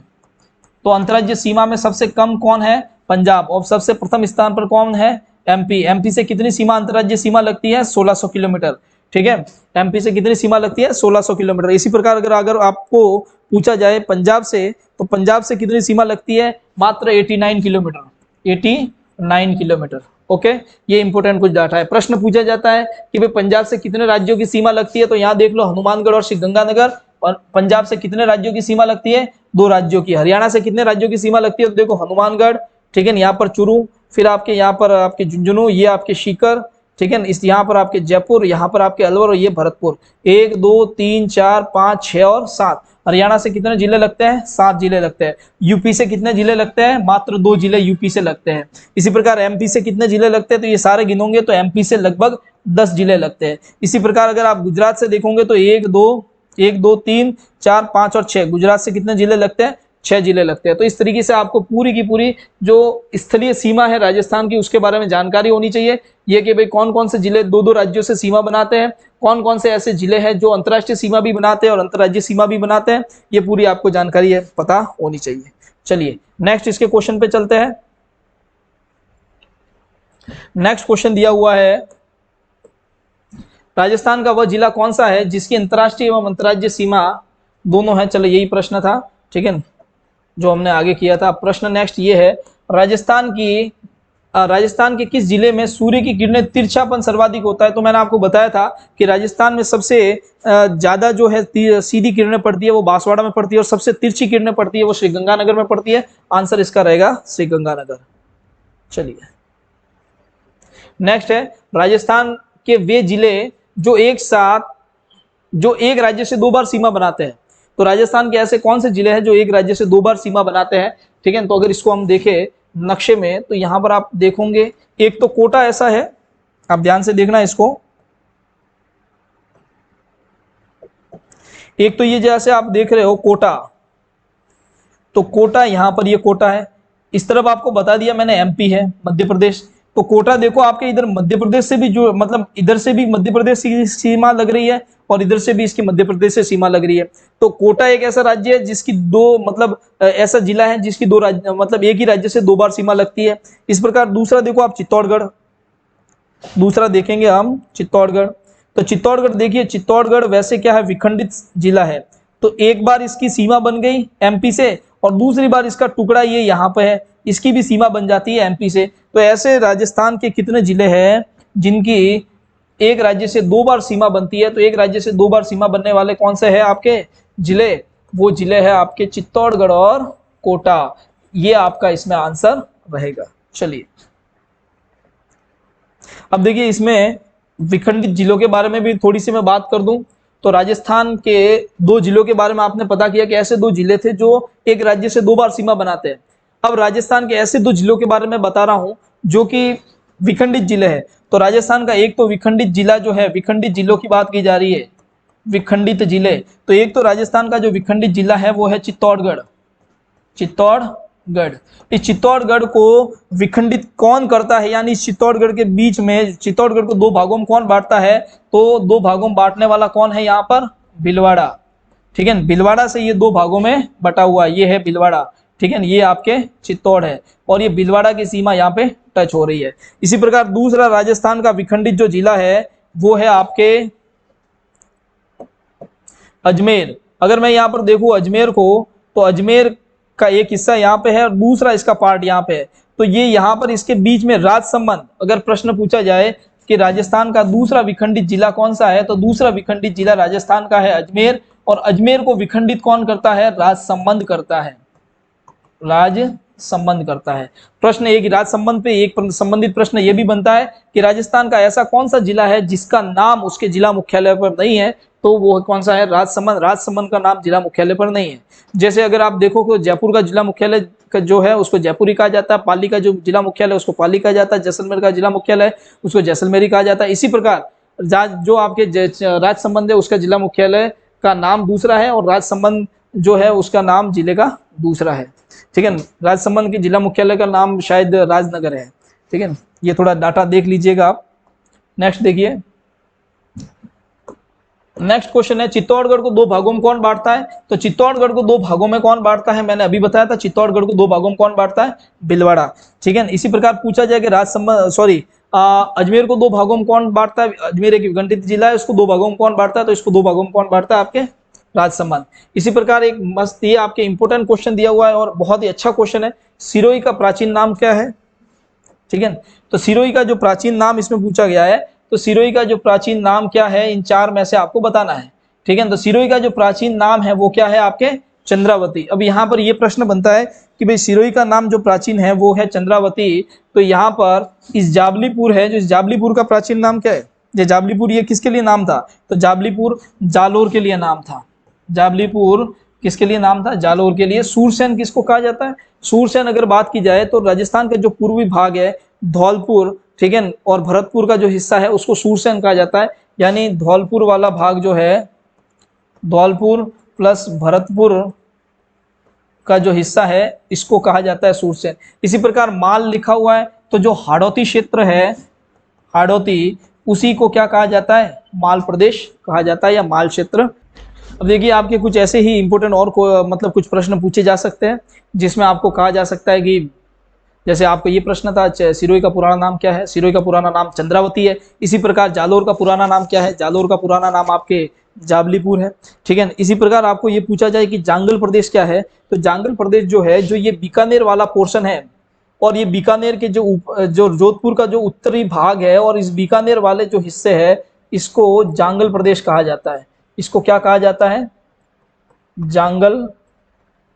तो अंतरराज्य सीमा में सबसे कम कौन है? पंजाब। और सबसे प्रथम स्थान पर कौन है? एमपी। एमपी से कितनी सीमा अंतरराज्य सीमा लगती है? 1600 किलोमीटर, ठीक है। एमपी से कितनी सीमा लगती है? 1600 किलोमीटर। इसी प्रकार अगर आपको पूछा जाए पंजाब से तो पंजाब से कितनी सीमा लगती है? मात्र 89 किलोमीटर, 89 किलोमीटर। ओके, ये इंपोर्टेंट कुछ डाटा है। प्रश्न पूछा जाता है कि भाई पंजाब से कितने राज्यों की सीमा लगती है। तो यहाँ देख लो हनुमानगढ़ और श्रीगंगानगर। और पंजाब से कितने राज्यों की सीमा लगती है? 2 राज्यों की। हरियाणा से कितने राज्यों की सीमा लगती है? तो देखो हनुमानगढ़, ठीक है, यहाँ पर चूरू, फिर आपके यहाँ पर आपके झुंझुनू, ये आपके सीकर, ठीक है। इस यहाँ पर आपके जयपुर, यहाँ पर आपके अलवर और ये भरतपुर। 1 2 3 4 5 6 और 7। हरियाणा से कितने जिले लगते हैं? 7 जिले लगते हैं। यूपी से कितने जिले लगते हैं? मात्र 2 जिले यूपी से लगते हैं। इसी प्रकार एमपी से कितने जिले लगते हैं? तो ये सारे गिनोगे तो एमपी से लगभग 10 जिले लगते हैं। इसी प्रकार अगर आप गुजरात से देखोगे तो 1 2 3 4 5 और 6। गुजरात से कितने जिले लगते हैं? 6 जिले लगते हैं। तो इस तरीके से आपको पूरी की पूरी जो स्थलीय सीमा है राजस्थान की उसके बारे में जानकारी होनी चाहिए। ये कि भाई कौन कौन से जिले दो दो राज्यों से सीमा बनाते हैं, कौन कौन से ऐसे जिले हैं जो अंतर्राष्ट्रीय सीमा भी बनाते हैं और अंतर्राज्यीय सीमा भी बनाते हैं, ये पूरी आपको जानकारी है पता होनी चाहिए। चलिए नेक्स्ट इसके क्वेश्चन पे चलते हैं। नेक्स्ट क्वेश्चन दिया हुआ है, राजस्थान का वह जिला कौन सा है जिसकी अंतर्राष्ट्रीय एवं अंतर्राज्यीय सीमा दोनों है। चलो यही प्रश्न था, ठीक है, जो हमने आगे किया था। प्रश्न नेक्स्ट ये है, राजस्थान के किस जिले में सूर्य की किरणें तिरछापन सर्वाधिक होता है। तो मैंने आपको बताया था कि राजस्थान में सबसे ज्यादा जो है सीधी किरणें पड़ती है वो बांसवाड़ा में पड़ती है और सबसे तिरछी किरणें पड़ती है वो श्रीगंगानगर में पड़ती है। आंसर इसका रहेगा श्रीगंगानगर। चलिए नेक्स्ट है, राजस्थान के वे जिले जो एक राज्य से 2 बार सीमा बनाते हैं। तो राजस्थान के ऐसे कौन से जिले हैं जो एक राज्य से 2 बार सीमा बनाते हैं, ठीक है। तो अगर इसको हम देखें नक्शे में तो यहां पर आप देखोगे एक तो कोटा ऐसा है, आप ध्यान से देखना इसको। एक तो ये जैसे आप देख रहे हो कोटा, तो कोटा यहां पर ये कोटा है। इस तरफ आपको बता दिया मैंने एमपी है, मध्य प्रदेश। तो कोटा देखो आपके इधर मध्य प्रदेश से भी जो मतलब इधर से भी मध्य प्रदेश की सीमा लग रही है और इधर से भी इसकी मध्य प्रदेश से सीमा लग रही है। तो कोटा एक ऐसा राज्य है जिसकी ऐसा जिला है जिसकी मतलब एक ही राज्य से 2 बार सीमा लगती है। इस प्रकार दूसरा देखो आप चित्तौड़गढ़, दूसरा देखेंगे हम चित्तौड़गढ़। तो चित्तौड़गढ़ देखिए, चित्तौड़गढ़ वैसे क्या है विखंडित जिला है। तो एक बार इसकी सीमा बन गई एमपी से और दूसरी बार इसका टुकड़ा ये यहाँ पे है, इसकी भी सीमा बन जाती है एमपी से। तो ऐसे राजस्थान के कितने जिले हैं जिनकी एक राज्य से 2 बार सीमा बनती है। तो एक राज्य से 2 बार सीमा बनने वाले कौन से हैं आपके जिले, वो जिले हैं आपके चित्तौड़गढ़ और कोटा। ये आपका इसमें आंसर रहेगा। चलिए अब देखिए इसमें विखंडित जिलों के बारे में भी थोड़ी सी मैं बात कर दूं। तो राजस्थान के 2 जिलों के बारे में आपने पता किया कि ऐसे 2 जिले थे जो एक राज्य से 2 बार सीमा बनाते हैं। अब राजस्थान के ऐसे 2 जिलों के बारे में बता रहा हूं जो कि विखंडित जिले हैं। तो राजस्थान का एक तो विखंडित जिला जो है, विखंडित जिलों की बात की जा रही है, विखंडित जिले। तो एक तो राजस्थान का जो विखंडित जिला है वो है चित्तौड़गढ़। चित्तौड़गढ़, इस चित्तौड़गढ़ को विखंडित कौन करता है, यानी इस चित्तौड़गढ़ के बीच में चित्तौड़गढ़ को 2 भागों में कौन बांटता है। तो 2 भागों में बांटने वाला कौन है यहाँ पर, भीलवाड़ा, ठीक है। भीलवाड़ा से ये 2 भागों में बटा हुआ, ये है भीलवाड़ा, ठीक है। ये आपके चित्तौड़ है और ये भीलवाड़ा की सीमा यहाँ पे टच हो रही है। इसी प्रकार दूसरा राजस्थान का विखंडित जो जिला है वो है आपके अजमेर। अगर मैं यहाँ पर देखूं अजमेर को, तो अजमेर का एक हिस्सा यहाँ पे है और दूसरा इसका पार्ट यहाँ पे है। तो ये यहाँ पर इसके बीच में राजसमंद, अगर प्रश्न पूछा जाए कि राजस्थान का दूसरा विखंडित जिला कौन सा है, तो दूसरा विखंडित जिला राजस्थान का है अजमेर। और अजमेर को विखंडित कौन करता है, राजसमंद करता है, राजसमंद करता है। प्रश्न एक राजसमंद पे एक संबंधित प्रश्न ये भी बनता है कि राजस्थान का ऐसा कौन सा जिला है जिसका नाम उसके जिला मुख्यालय पर नहीं है। तो वो कौन सा है, राजसमंद। राजसमंद का नाम जिला मुख्यालय पर नहीं है। जैसे अगर आप देखो तो जयपुर का जिला मुख्यालय का जो है उसको जयपुरी कहा जाता है, पाली का जो जिला मुख्यालय उसको पाली कहा जाता है, जैसलमेर का जिला मुख्यालय उसको जैसलमेरी कहा जाता है। इसी प्रकार जो आपके राजसमंद है उसका जिला मुख्यालय का नाम दूसरा है और राजसमंद जो है उसका नाम जिले का दूसरा है, ठीक है। राजसमंद के जिला मुख्यालय का नाम शायद राजनगर है, ठीक है। ये थोड़ा डाटा देख लीजिएगा आप। नेक्स्ट देखिए, नेक्स्ट क्वेश्चन है चित्तौड़गढ़ को 2 भागों में कौन बांटता है। तो चित्तौड़गढ़ को 2 भागों में कौन बांटता है, मैंने अभी बताया था। चित्तौड़गढ़ को 2 भागों में कौन बांटता है, भीलवाड़ा, ठीक है। इसी प्रकार पूछा जाए कि अजमेर को 2 भागों में कौन बांटता है। अजमेर एक विखंडित जिला है, उसको 2 भागों में कौन बांटता है, तो इसको 2 भागों में कौन बांटता है, आपके राजसमंद। इसी प्रकार एक मस्त ये आपके इंपोर्टेंट क्वेश्चन दिया हुआ है और बहुत ही अच्छा क्वेश्चन है, सिरोही का प्राचीन नाम क्या है, ठीक है। तो सिरोही का जो प्राचीन नाम इसमें पूछा गया है, तो सिरोही का जो प्राचीन नाम क्या है, इन 4 में से आपको बताना है, ठीक है। तो सिरोही का जो प्राचीन नाम है वो क्या है, आपके चंद्रावती। अब यहाँ पर ये प्रश्न बनता है कि भाई सिरोही का नाम जो प्राचीन है वो है चंद्रावती। तो यहाँ पर इस जाबलीपुर है, जो इस जाबलीपुर का प्राचीन नाम क्या है, ये जाबलीपुर ये किसके लिए नाम था, तो जाबलीपुर जालोर के लिए नाम था। जाबलीपुर किसके लिए नाम था, जालोर के लिए। सूरसेन किसको कहा जाता है, सूरसेन अगर बात की जाए तो राजस्थान का जो पूर्वी भाग है धौलपुर, ठीक है, और भरतपुर का जो हिस्सा है उसको सूरसेन कहा जाता है। यानी धौलपुर वाला भाग जो है, धौलपुर प्लस भरतपुर का जो हिस्सा है इसको कहा जाता है सूरसेन। इसी प्रकार माल लिखा हुआ है तो जो हाड़ौती क्षेत्र है, हाड़ौती, उसी को क्या कहा जाता है, माल प्रदेश कहा जाता है या माल क्षेत्र। अब देखिए आपके कुछ ऐसे ही इंपोर्टेंट और मतलब कुछ प्रश्न पूछे जा सकते हैं जिसमें आपको कहा जा सकता है कि जैसे आपको ये प्रश्न था सिरोही का पुराना नाम क्या है, सिरोही का पुराना नाम चंद्रावती है। इसी प्रकार जालोर का पुराना नाम क्या है, जालोर का पुराना नाम आपके जाबलीपुर है। ठीक है, इसी प्रकार आपको ये पूछा जाए कि जांगल प्रदेश क्या है, तो जांगल प्रदेश जो है, जो ये बीकानेर वाला पोर्शन है और ये बीकानेर के जो जोधपुर का जो उत्तरी भाग है और इस बीकानेर वाले जो हिस्से है इसको जांगल प्रदेश कहा जाता है। इसको क्या कहा जाता है, जांगल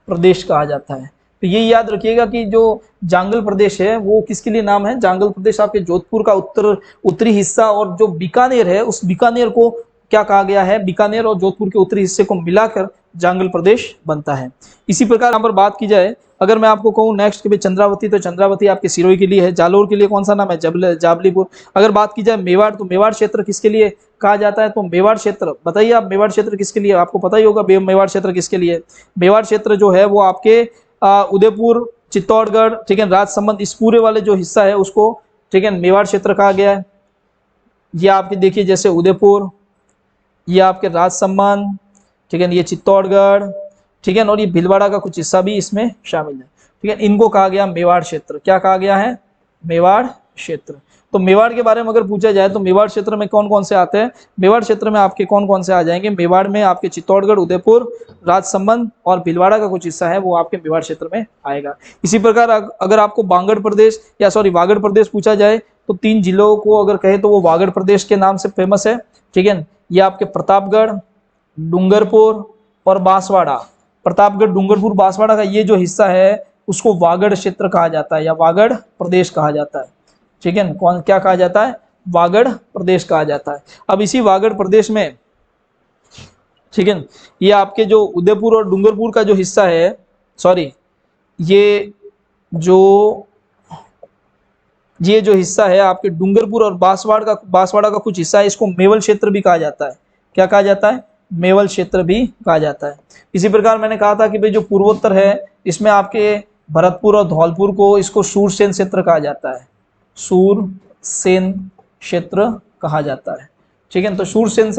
प्रदेश कहा जाता है। तो ये याद रखिएगा कि जो जांगल प्रदेश है वो किसके लिए नाम है, जांगल प्रदेश आपके जोधपुर का उत्तरी हिस्सा और जो बीकानेर है उस बीकानेर को क्या कहा गया है, बीकानेर और जोधपुर के उत्तरी हिस्से को मिलाकर जांगल प्रदेश बनता है। इसी प्रकार यहाँ पर बात की जाए, अगर मैं आपको कहूँ नेक्स्ट कि भाई चंद्रावती, तो चंद्रावती आपके सिरोही के लिए है। जालोर के लिए कौन सा नाम है, जाबलीपुर। अगर बात की जाए मेवाड़, तो मेवाड़ क्षेत्र किसके लिए कहा जाता है, तो मेवाड़ क्षेत्र, बताइए आप मेवाड़ क्षेत्र किसके लिए, आपको पता ही होगा मेवाड़ क्षेत्र किसके लिए। मेवाड़ क्षेत्र जो है वो आपके उदयपुर, चित्तौड़गढ़, ठीक है, राजसमंद, इस पूरे वाले जो हिस्सा है उसको, ठीक है, मेवाड़ क्षेत्र कहा गया है। ये आपके देखिए जैसे उदयपुर, ये आपके राजसमंद, ठीक है, ये चित्तौड़गढ़, ठीक है, और ये भीलवाड़ा का कुछ हिस्सा भी इसमें शामिल है। ठीक है, इनको कहा गया मेवाड़ क्षेत्र। क्या कहा गया है, मेवाड़ क्षेत्र। तो मेवाड़ के बारे में अगर पूछा जाए तो मेवाड़ क्षेत्र में कौन कौन से आते हैं, मेवाड़ क्षेत्र में आपके कौन कौन से आ जाएंगे, मेवाड़ में आपके चित्तौड़गढ़, उदयपुर, राजसमंद और भीलवाड़ा का कुछ हिस्सा है वो आपके मेवाड़ क्षेत्र में आएगा। इसी प्रकार अगर आपको बांगड़ प्रदेश या वागड़ प्रदेश पूछा जाए तो 3 जिलों को अगर कहे तो वो वागड़ प्रदेश के नाम से फेमस है। ठीक है, ये आपके प्रतापगढ़, डूंगरपुर और बांसवाड़ा। प्रतापगढ़, डूंगरपुर, बांसवाड़ा का ये जो हिस्सा है उसको वागड़ क्षेत्र कहा जाता है या वागड़ प्रदेश कहा जाता है। ठीक है, कौन क्या कहा जाता है, वागड़ प्रदेश कहा जाता है। अब इसी वागड़ प्रदेश में, ठीक है, ये आपके जो उदयपुर और डूंगरपुर का जो हिस्सा है, ये जो हिस्सा है आपके डूंगरपुर और बांसवाड़ा का कुछ हिस्सा है, इसको मेवल क्षेत्र भी कहा जाता है। क्या कहा जाता है, मेवल क्षेत्र भी कहा जाता है। इसी प्रकार मैंने कहा था कि भाई जो पूर्वोत्तर है इसमें आपके भरतपुर और धौलपुर को, इसको सूरसेन क्षेत्र कहा जाता है, सूरसेन क्षेत्र कहा जाता है। ठीक है, तो सूरसेन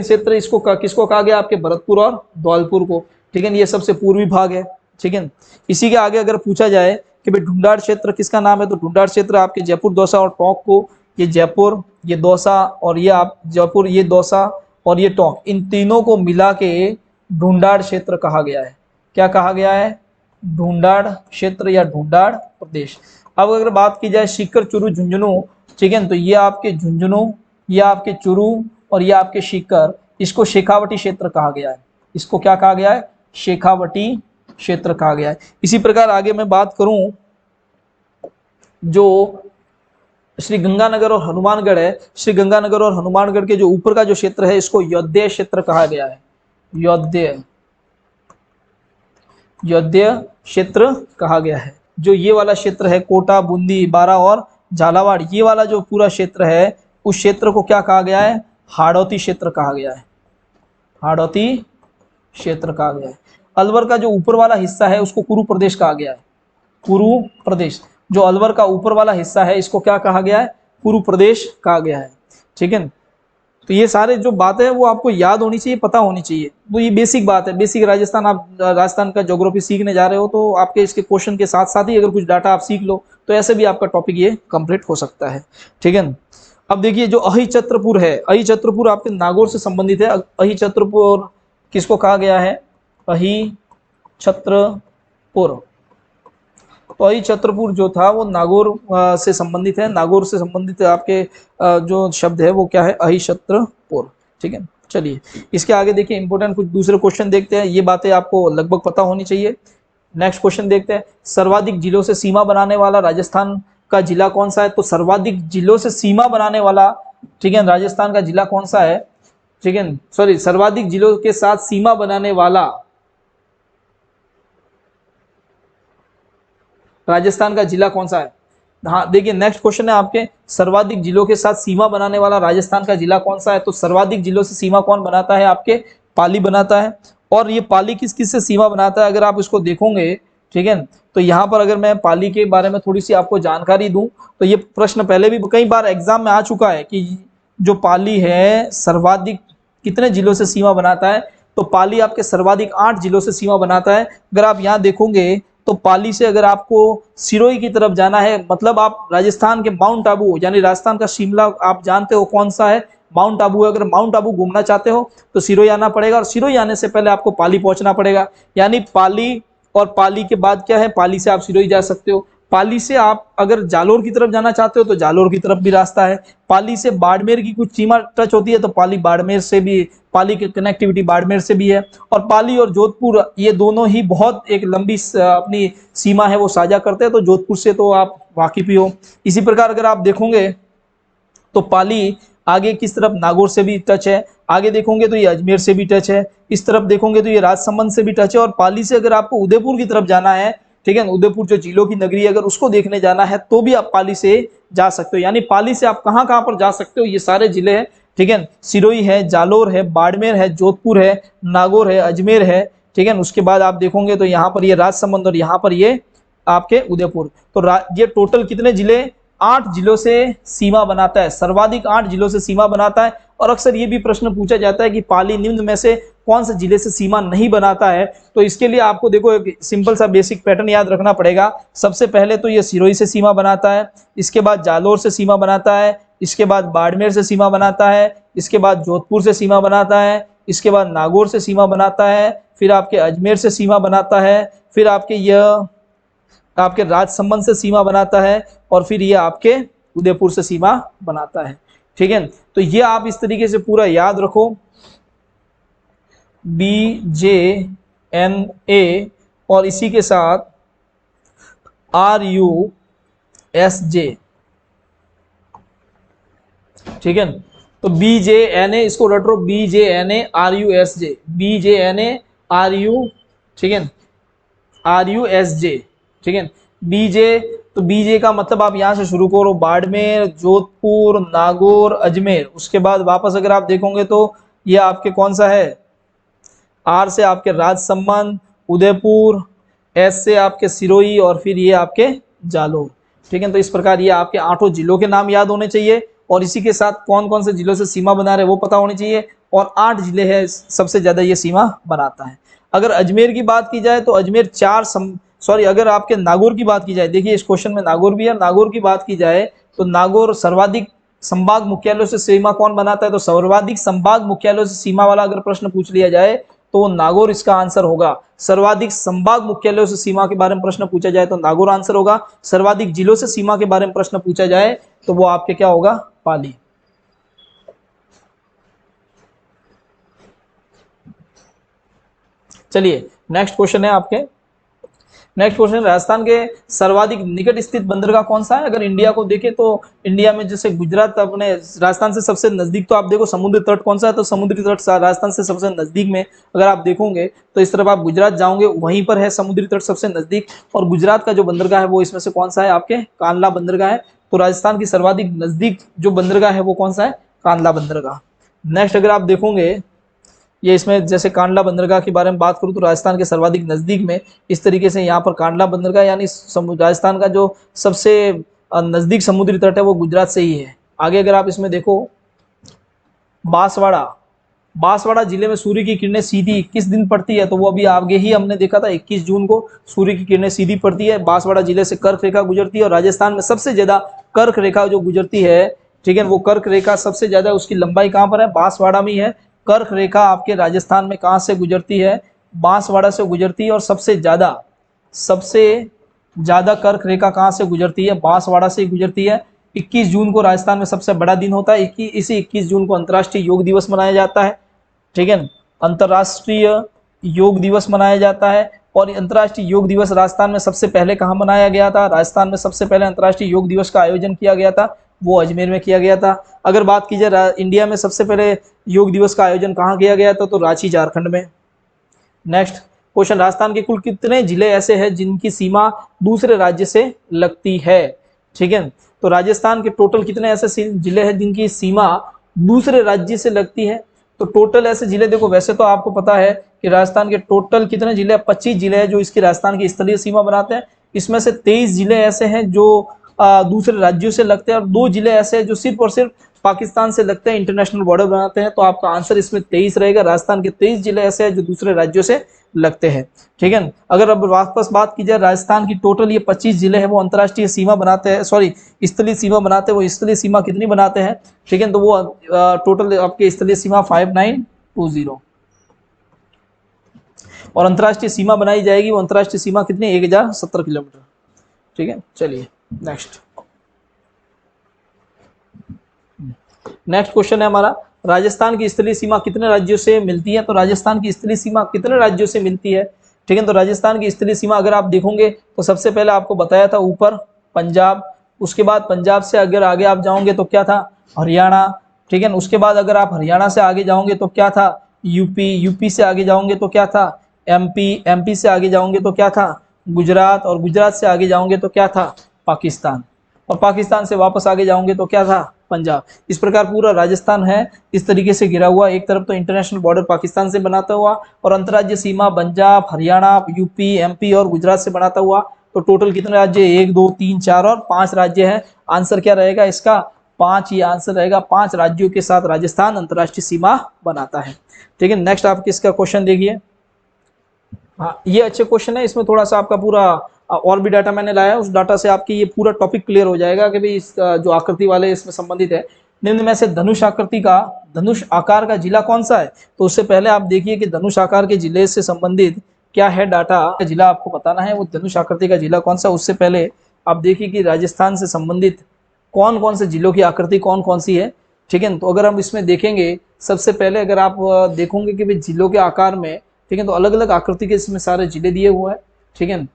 क्षेत्र इसको किसको कहा गया, आपके भरतपुर और धौलपुर को। ठीक है, ये सबसे पूर्वी भाग है। ठीक है, इसी के आगे अगर पूछा जाए कि भाई ढूंढाड़ क्षेत्र किसका नाम है, तो ढूंढाड़ क्षेत्र आपके जयपुर, दौसा और टोंक को, ये जयपुर, ये दौसा और ये आप जयपुर, ये दौसा और ये टोंक, इन तीनों को मिला के ढूंढाड़ क्षेत्र कहा गया है। क्या कहा गया है, ढूंढाड़ क्षेत्र या ढूंढाड़ प्रदेश। अब अगर बात की जाए सीकर, चुरू, झुंझुनू, ठीक है, तो ये आपके झुंझुनू, ये आपके चुरू और ये आपके सीकर, इसको शेखावटी क्षेत्र कहा गया है। इसको क्या कहा गया है, शेखावटी क्षेत्र कहा गया है। इसी प्रकार आगे मैं बात करूं, जो श्री गंगानगर और हनुमानगढ़ है, श्री गंगानगर और हनुमानगढ़ के जो ऊपर का जो क्षेत्र है इसको योध्या क्षेत्र कहा गया है। योध्या क्षेत्र कहा गया है। जो ये वाला क्षेत्र है कोटा, बूंदी, बारा और झालावाड़, ये वाला जो पूरा क्षेत्र है उस क्षेत्र को क्या कहा गया है, हाड़ौती क्षेत्र कहा गया है। हाड़ौती क्षेत्र कहा गया है। अलवर का जो ऊपर वाला हिस्सा है उसको कुरु प्रदेश कहा गया है। कुरु प्रदेश, जो अलवर का ऊपर वाला हिस्सा है इसको क्या कहा गया है, कुरु प्रदेश कहा गया है। ठीक है, तो ये सारे जो बातें हैं वो आपको याद होनी चाहिए, पता होनी चाहिए। तो ये बेसिक बात है, बेसिक राजस्थान, आप राजस्थान का ज्योग्राफी सीखने जा रहे हो तो आपके इसके क्वेश्चन के साथ साथ ही अगर कुछ डाटा आप सीख लो तो ऐसे भी आपका टॉपिक ये कंप्लीट हो सकता है। ठीक है, अब देखिए जो अहिछत्रपुर है, अहिछत्रपुर आपके नागौर से संबंधित है। अहिछत्रपुर किसको कहा गया है, अहिछत्रपुर। तो अहिछत्रपुर जो था वो नागौर से संबंधित है। नागौर से संबंधित आपके जो शब्द है वो क्या है, अहिछत्रपुर। ठीक है, चलिए इसके आगे देखिए इंपॉर्टेंट कुछ दूसरे क्वेश्चन देखते हैं। ये बातें आपको लगभग पता होनी चाहिए। नेक्स्ट क्वेश्चन देखते हैं, सर्वाधिक जिलों से सीमा बनाने वाला राजस्थान का जिला कौन सा है। तो सर्वाधिक जिलों से सीमा बनाने वाला, ठीक है, राजस्थान का जिला कौन सा है, ठीक है, सर्वाधिक जिलों के साथ सीमा बनाने वाला राजस्थान का जिला कौन सा है। हाँ देखिए नेक्स्ट क्वेश्चन है आपके, सर्वाधिक जिलों के साथ सीमा बनाने वाला राजस्थान का जिला कौन सा है। तो सर्वाधिक जिलों से सीमा कौन बनाता है, आपके पाली बनाता है। और ये पाली किस किस से सीमा बनाता है, अगर आप इसको देखोगे, ठीक है, तो यहाँ पर अगर मैं पाली के बारे में थोड़ी सी आपको जानकारी दूं तो ये प्रश्न पहले भी कई बार एग्जाम में आ चुका है कि जो पाली है सर्वाधिक कितने जिलों से सीमा बनाता है। तो पाली आपके सर्वाधिक 8 जिलों से सीमा बनाता है। अगर आप यहाँ देखोगे तो पाली से अगर आपको सिरोही की तरफ जाना है, मतलब आप राजस्थान के माउंट आबू यानी राजस्थान का शिमला आप जानते हो कौन सा है, माउंट आबू है। अगर माउंट आबू घूमना चाहते हो तो सिरोही आना पड़ेगा, और सिरोही आने से पहले आपको पाली पहुंचना पड़ेगा। यानी पाली और पाली के बाद क्या है, पाली से आप सिरोही जा सकते हो। पाली से आप अगर जालोर की तरफ जाना चाहते हो तो जालोर की तरफ भी रास्ता है। पाली से बाड़मेर की कुछ सीमा टच होती है तो पाली बाड़मेर से भी, पाली की कनेक्टिविटी बाड़मेर से भी है। और पाली और जोधपुर ये दोनों ही बहुत एक लंबी अपनी सीमा है वो साझा करते हैं, तो जोधपुर से तो आप वाकिफ ही हो। इसी प्रकार अगर आप देखोगे तो पाली आगे किस तरफ नागौर से भी टच है, आगे देखोगे तो ये अजमेर से भी टच है, इस तरफ देखोगे तो ये राजसमंद से भी टच है। और पाली से अगर आपको उदयपुर की तरफ जाना है, ठीक है, उदयपुर जो जिलों की नगरी है अगर उसको देखने जाना है तो भी आप पाली से जा सकते हो। यानी पाली से आप कहाँ कहाँ पर जा सकते हो, ये सारे जिले हैं, ठीक है, सिरोही है, जालोर है, बाड़मेर है, जोधपुर है, नागौर है, अजमेर है, ठीक है। उसके बाद आप देखोगे तो यहाँ पर ये राजसमंद और यहाँ पर ये आपके उदयपुर। तो ये टोटल कितने जिले, 8 जिलों से सीमा बनाता है, सर्वाधिक 8 जिलों से सीमा बनाता है। और अक्सर ये भी प्रश्न पूछा जाता है कि पाली निम्न में से कौन से जिले से सीमा नहीं बनाता है। तो इसके लिए आपको देखो एक सिंपल सा बेसिक पैटर्न याद रखना पड़ेगा। सबसे पहले तो ये सिरोही से सीमा बनाता है, इसके बाद जालोर से सीमा बनाता है, इसके बाद बाड़मेर से सीमा बनाता है, इसके बाद जोधपुर से सीमा बनाता है, इसके बाद नागौर से सीमा बनाता है, फिर आपके अजमेर से सीमा बनाता है, फिर आपके राजसमंद से सीमा बनाता है, और फिर ये आपके उदयपुर से सीमा बनाता है, ठीक है। तो ये आप इस तरीके से पूरा याद रखो, BJNA और इसी के साथ RUSJ, ठीक है। तो BJNA इसको रट लो, BJNA RUSJ, BJNA RU, ठीक है, RUSJ, ठीक है। बीजे, तो बीजे का मतलब आप यहां से शुरू करो, बाड़मेर, जोधपुर, नागौर, अजमेर। उसके बाद वापस अगर आप देखोगे तो ये आपके कौन सा है, आर से आपके राजसमंद, उदयपुर, एस से आपके सिरोही, और फिर ये आपके जालोर, ठीक है। तो इस प्रकार ये आपके 8 जिलों के नाम याद होने चाहिए, और इसी के साथ कौन कौन से जिलों से सीमा बना रहे वो पता होनी चाहिए। और 8 जिले हैं सबसे ज्यादा ये सीमा बनाता है। अगर अजमेर की बात की जाए तो अजमेर अगर आपके नागौर की बात की जाए, देखिए इस क्वेश्चन में नागौर भी है, नागौर की बात की जाए तो नागौर सर्वाधिक संभाग मुख्यालयों से सीमा कौन बनाता है, तो सर्वाधिक संभाग मुख्यालयों से सीमा वाला अगर प्रश्न पूछ लिया जाए तो नागौर इसका आंसर होगा। सर्वाधिक संभाग मुख्यालयों से सीमा के बारे में प्रश्न पूछा जाए तो नागौर आंसर होगा। सर्वाधिक जिलों से सीमा के बारे में प्रश्न पूछा जाए तो वो आपके क्या होगा, पाली। चलिए नेक्स्ट क्वेश्चन है आपके, नेक्स्ट क्वेश्चन, राजस्थान के सर्वाधिक निकट स्थित बंदरगाह कौन सा है। अगर इंडिया को देखें तो इंडिया में जैसे गुजरात अपने राजस्थान से सबसे नजदीक, तो आप देखो समुद्री तट कौन सा है, तो समुद्री तट राजस्थान से सबसे नजदीक में अगर आप देखोगे तो इस तरफ आप गुजरात जाओगे वहीं पर है समुद्री तट सबसे नजदीक। और गुजरात का जो बंदरगाह है वो इसमें से कौन सा है, आपके कांडला बंदरगाह है। तो राजस्थान की सर्वाधिक नजदीक जो बंदरगाह है वो कौन सा है, कांडला बंदरगाह। नेक्स्ट अगर आप देखोगे ये इसमें जैसे कांडला बंदरगाह के बारे में बात करूं तो राजस्थान के सर्वाधिक नजदीक में इस तरीके से यहाँ पर कांडला बंदरगाह, यानी राजस्थान का जो सबसे नजदीक समुद्री तट है वो गुजरात से ही है। आगे अगर आप इसमें देखो बांसवाड़ा जिले में सूर्य की किरणें सीधी किस दिन पड़ती है, तो वो अभी आगे ही हमने देखा था 21 जून को सूर्य की किरणें सीधी पड़ती है। बांसवाड़ा जिले से कर्क रेखा गुजरती है, और राजस्थान में सबसे ज्यादा कर्क रेखा जो गुजरती है, ठीक है, वो कर्क रेखा सबसे ज्यादा उसकी लंबाई कहाँ पर है, बांसवाड़ा में है। कर्क रेखा आपके राजस्थान में कहाँ से गुजरती है, बांसवाड़ा से गुजरती है। और सबसे ज्यादा कर्क रेखा कहाँ से गुजरती है, बांसवाड़ा से गुजरती है। 21 जून को राजस्थान में सबसे बड़ा दिन होता है, इसी 21 जून को अंतर्राष्ट्रीय योग दिवस मनाया जाता है, ठीक है, अंतर्राष्ट्रीय योग दिवस मनाया जाता है। और अंतर्राष्ट्रीय योग दिवस राजस्थान में सबसे पहले कहाँ मनाया गया था, राजस्थान में सबसे पहले अंतर्राष्ट्रीय योग दिवस का आयोजन किया गया था, वो अजमेर में किया गया था। अगर बात की जाए इंडिया में सबसे पहले योग दिवस का आयोजन कहाँ किया गया था, तो रांची झारखंड में। नेक्स्ट क्वेश्चन, राजस्थान के कुल कितने जिले ऐसे हैं जिनकी सीमा दूसरे राज्य से लगती है, ठीक है। तो राजस्थान के टोटल कितने ऐसे जिले हैं जिनकी सीमा दूसरे राज्य से लगती है, तो टोटल ऐसे जिले देखो, वैसे तो आपको पता है कि राजस्थान के टोटल कितने जिले, 25 जिले हैं जो इसकी राजस्थान की स्थलीय सीमा बनाते हैं। इसमें से 23 जिले ऐसे हैं जो दूसरे राज्यों से लगते हैं और 2 जिले ऐसे हैं जो सिर्फ और सिर्फ पाकिस्तान से लगते हैं, इंटरनेशनल बॉर्डर बनाते हैं। तो आपका आंसर इसमें 23 रहेगा। राजस्थान के 23 जिले ऐसे हैं जो दूसरे राज्यों से लगते हैं, ठीक है। अगर अब वापस बात की जाए, राजस्थान की टोटल ये 25 जिले हैं वो अंतर्राष्ट्रीय सीमा बनाते हैं, सॉरी स्थलीय सीमा बनाते हैं। वो स्थलीय सीमा कितनी बनाते हैं, ठीक है, तो वो टोटल आपके स्थलीय सीमा 5920 और अंतर्राष्ट्रीय सीमा बनाई जाएगी, वो अंतर्राष्ट्रीय सीमा कितनी, 1070 किलोमीटर, ठीक है। चलिए नेक्स्ट क्वेश्चन है हमारा, राजस्थान की स्थलीय सीमा कितने राज्यों से मिलती है। तो राजस्थान की स्थलीय सीमा कितने राज्यों से मिलती है, ठीक है। तो राजस्थान की स्थलीय सीमा अगर आप देखोगे तो सबसे पहले आपको बताया था ऊपर पंजाब, उसके बाद पंजाब से अगर आगे आप जाओगे तो क्या था, हरियाणा, ठीक है। उसके बाद अगर आप हरियाणा से आगे जाओगे तो क्या था, यूपी, यूपी से आगे जाओगे तो क्या था, एमपी, एमपी से आगे जाओगे तो क्या था, गुजरात, और गुजरात से आगे जाओगे तो क्या था, पाकिस्तान, और पाकिस्तान से वापस आगे जाओगे तो क्या था, पंजाब। इस प्रकार पूरा राजस्थान है इस तरीके से घिरा हुआ, एक तरफ तो इंटरनेशनल बॉर्डर पाकिस्तान से बनाता हुआ और अंतर्राज्यीय सीमा पंजाब, हरियाणा, यूपी, एमपी और गुजरात से बनाता हुआ। तो टोटल कितने राज्य, 1 2 3 4 और 5 राज्य हैं। आंसर क्या रहेगा इसका, 5 ही आंसर रहेगा। 5 राज्यों के साथ राजस्थान अंतर्राष्ट्रीय सीमा बनाता है, ठीक है। नेक्स्ट आप किसका क्वेश्चन देखिए, हाँ ये अच्छे क्वेश्चन है, इसमें थोड़ा सा आपका पूरा और भी डाटा मैंने लाया है, उस डाटा से आपकी ये पूरा टॉपिक क्लियर हो जाएगा कि भाई इस जो आकृति वाले इसमें संबंधित है, निम्न में से धनुष आकृति का, धनुष आकार का जिला कौन सा है। तो उससे पहले आप देखिए कि धनुष आकार के जिले से संबंधित क्या है डाटा, जिला आपको बताना है वो धनुष आकृति का जिला कौन सा। उससे पहले आप देखिए कि राजस्थान से संबंधित कौन कौन से जिलों की आकृति कौन कौन सी है, ठीक है। तो अगर हम इसमें देखेंगे, सबसे पहले अगर आप देखोगे कि भाई जिलों के आकार में, ठीक है, तो अलग अलग आकृति के इसमें सारे जिले दिए हुए हैं, ठीक है।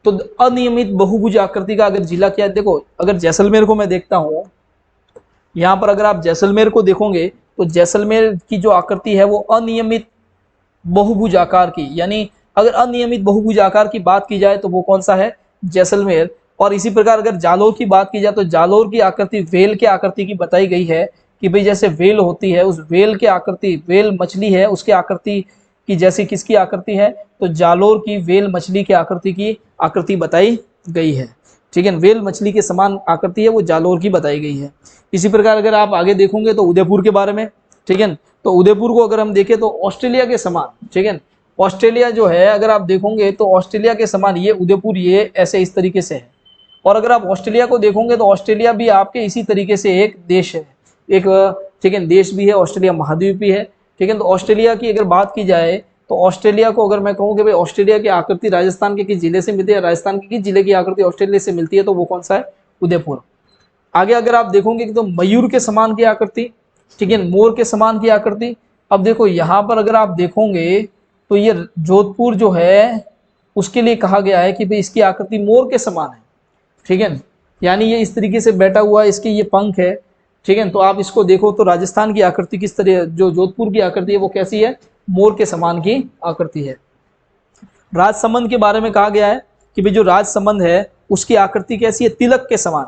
तो अनियमित बहुभुज आकृति का अगर जिला क्या है, देखो अगर जैसलमेर को मैं देखता हूं, यहां पर अगर आप जैसलमेर को देखोगे तो जैसलमेर की जो आकृति है वो अनियमित बहुभुज आकार की, यानी अगर अनियमित बहुभुज आकार की बात की जाए तो वो कौन सा है, जैसलमेर। और इसी प्रकार अगर जालोर की बात की जाए तो जालोर की आकृति वेल के आकृति की बताई गई है कि भाई जैसे वेल होती है, उस वेल के आकृति, वेल मछली है उसके आकृति की जैसी किसकी आकृति है, तो जालोर की वेल मछली की आकृति बताई गई है, ठीक है। वेल मछली के समान आकृति है वो जालोर की बताई गई है। इसी प्रकार अगर आप आगे देखोगे तो उदयपुर के बारे में, ठीक है, तो उदयपुर को अगर हम देखें तो ऑस्ट्रेलिया के समान, ठीक है, ऑस्ट्रेलिया जो है अगर आप देखोगे तो ऑस्ट्रेलिया के समान ये उदयपुर ये ऐसे इस तरीके से है। और अगर आप ऑस्ट्रेलिया को देखोगे तो ऑस्ट्रेलिया भी आपके इसी तरीके से एक देश है, एक, ठीक है, देश भी है, ऑस्ट्रेलिया महाद्वीप भी है, ठीक है। तो ऑस्ट्रेलिया की अगर बात की जाए तो ऑस्ट्रेलिया को अगर मैं कहूँ कि भाई ऑस्ट्रेलिया की आकृति राजस्थान के किस जिले से मिलती है, राजस्थान के किस जिले की आकृति ऑस्ट्रेलिया से मिलती है, तो वो कौन सा है, उदयपुर। आगे अगर आप देखोगे कि तो मयूर के समान की आकृति, ठीक है, मोर के समान की आकृति। अब देखो यहाँ पर अगर आप देखोगे तो ये जोधपुर जो है उसके लिए कहा गया है कि भाई इसकी आकृति मोर के समान है, ठीक है, यानी ये इस तरीके से बैठा हुआ है, इसके ये पंख है, ठीक है। तो आप इसको देखो तो राजस्थान की आकृति किस तरह, जो जोधपुर की आकृति है वो कैसी है, मोर के समान की आकृति है। राजसमंद के बारे में कहा गया है कि भाई जो राजसमंद है उसकी आकृति कैसी है, तिलक के समान।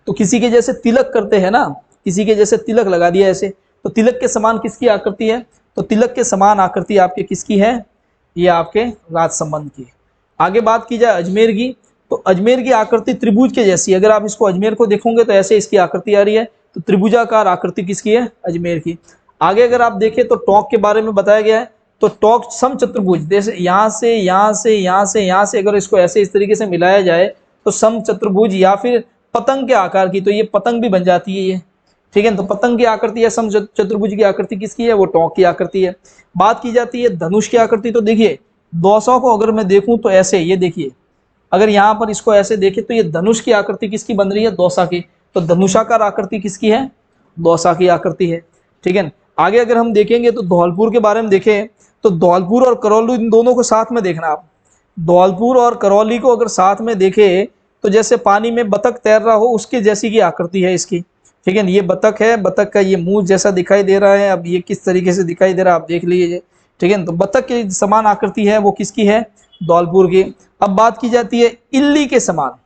तो किसी के जैसे तिलक करते हैं ना, किसी के जैसे तिलक लगा दिया ऐसे, तो तिलक के समान किसकी आकृति है, तो तिलक के समान आकृति आपके किसकी है, ये आपके राजसमंद की। आगे बात की जाए अजमेर की, तो अजमेर की आकृति त्रिभुज के जैसी, अगर आप इसको अजमेर को देखोगे तो ऐसे इसकी आकृति आ रही है, तो त्रिभुजाकार आकृति किसकी है, अजमेर की। आगे अगर आप देखें तो टोंक के बारे में बताया गया है, तो टोंक समचतुर्भुज, जैसे यहाँ से यहाँ से यहाँ से यहाँ से अगर इसको ऐसे इस तरीके से मिलाया जाए तो समचतुर्भुज या फिर पतंग के आकार की, तो ये पतंग भी बन जाती है ये, ठीक है। तो पतंग की आकृति है, समचतुर्भुज की आकृति किसकी है, वो टोंक की आकृति है। बात की जाती है धनुष की आकृति, तो देखिए दौसा को अगर मैं देखूं तो ऐसे, ये देखिए अगर यहाँ पर इसको ऐसे देखें तो ये धनुष की आकृति किसकी बन रही है, दौसा की। तो धनुषाकार आकृति किसकी है, दौसा की आकृति है, ठीक है। आगे अगर हम देखेंगे तो धौलपुर के बारे में देखें तो धौलपुर और करौली इन दोनों को साथ में देखना आप। धौलपुर और करौली को अगर साथ में देखें तो जैसे पानी में बतख तैर रहा हो उसके जैसी की आकृति है इसकी, ठीक है। ये बतख है, बतख का ये मुंह जैसा दिखाई दे रहा है, अब ये किस तरीके से दिखाई दे रहा है आप देख लीजिए, ठीक है। तो बतख के समान आकृति है वो किसकी है, धौलपुर की। अब बात की जाती है इल्ली के समान,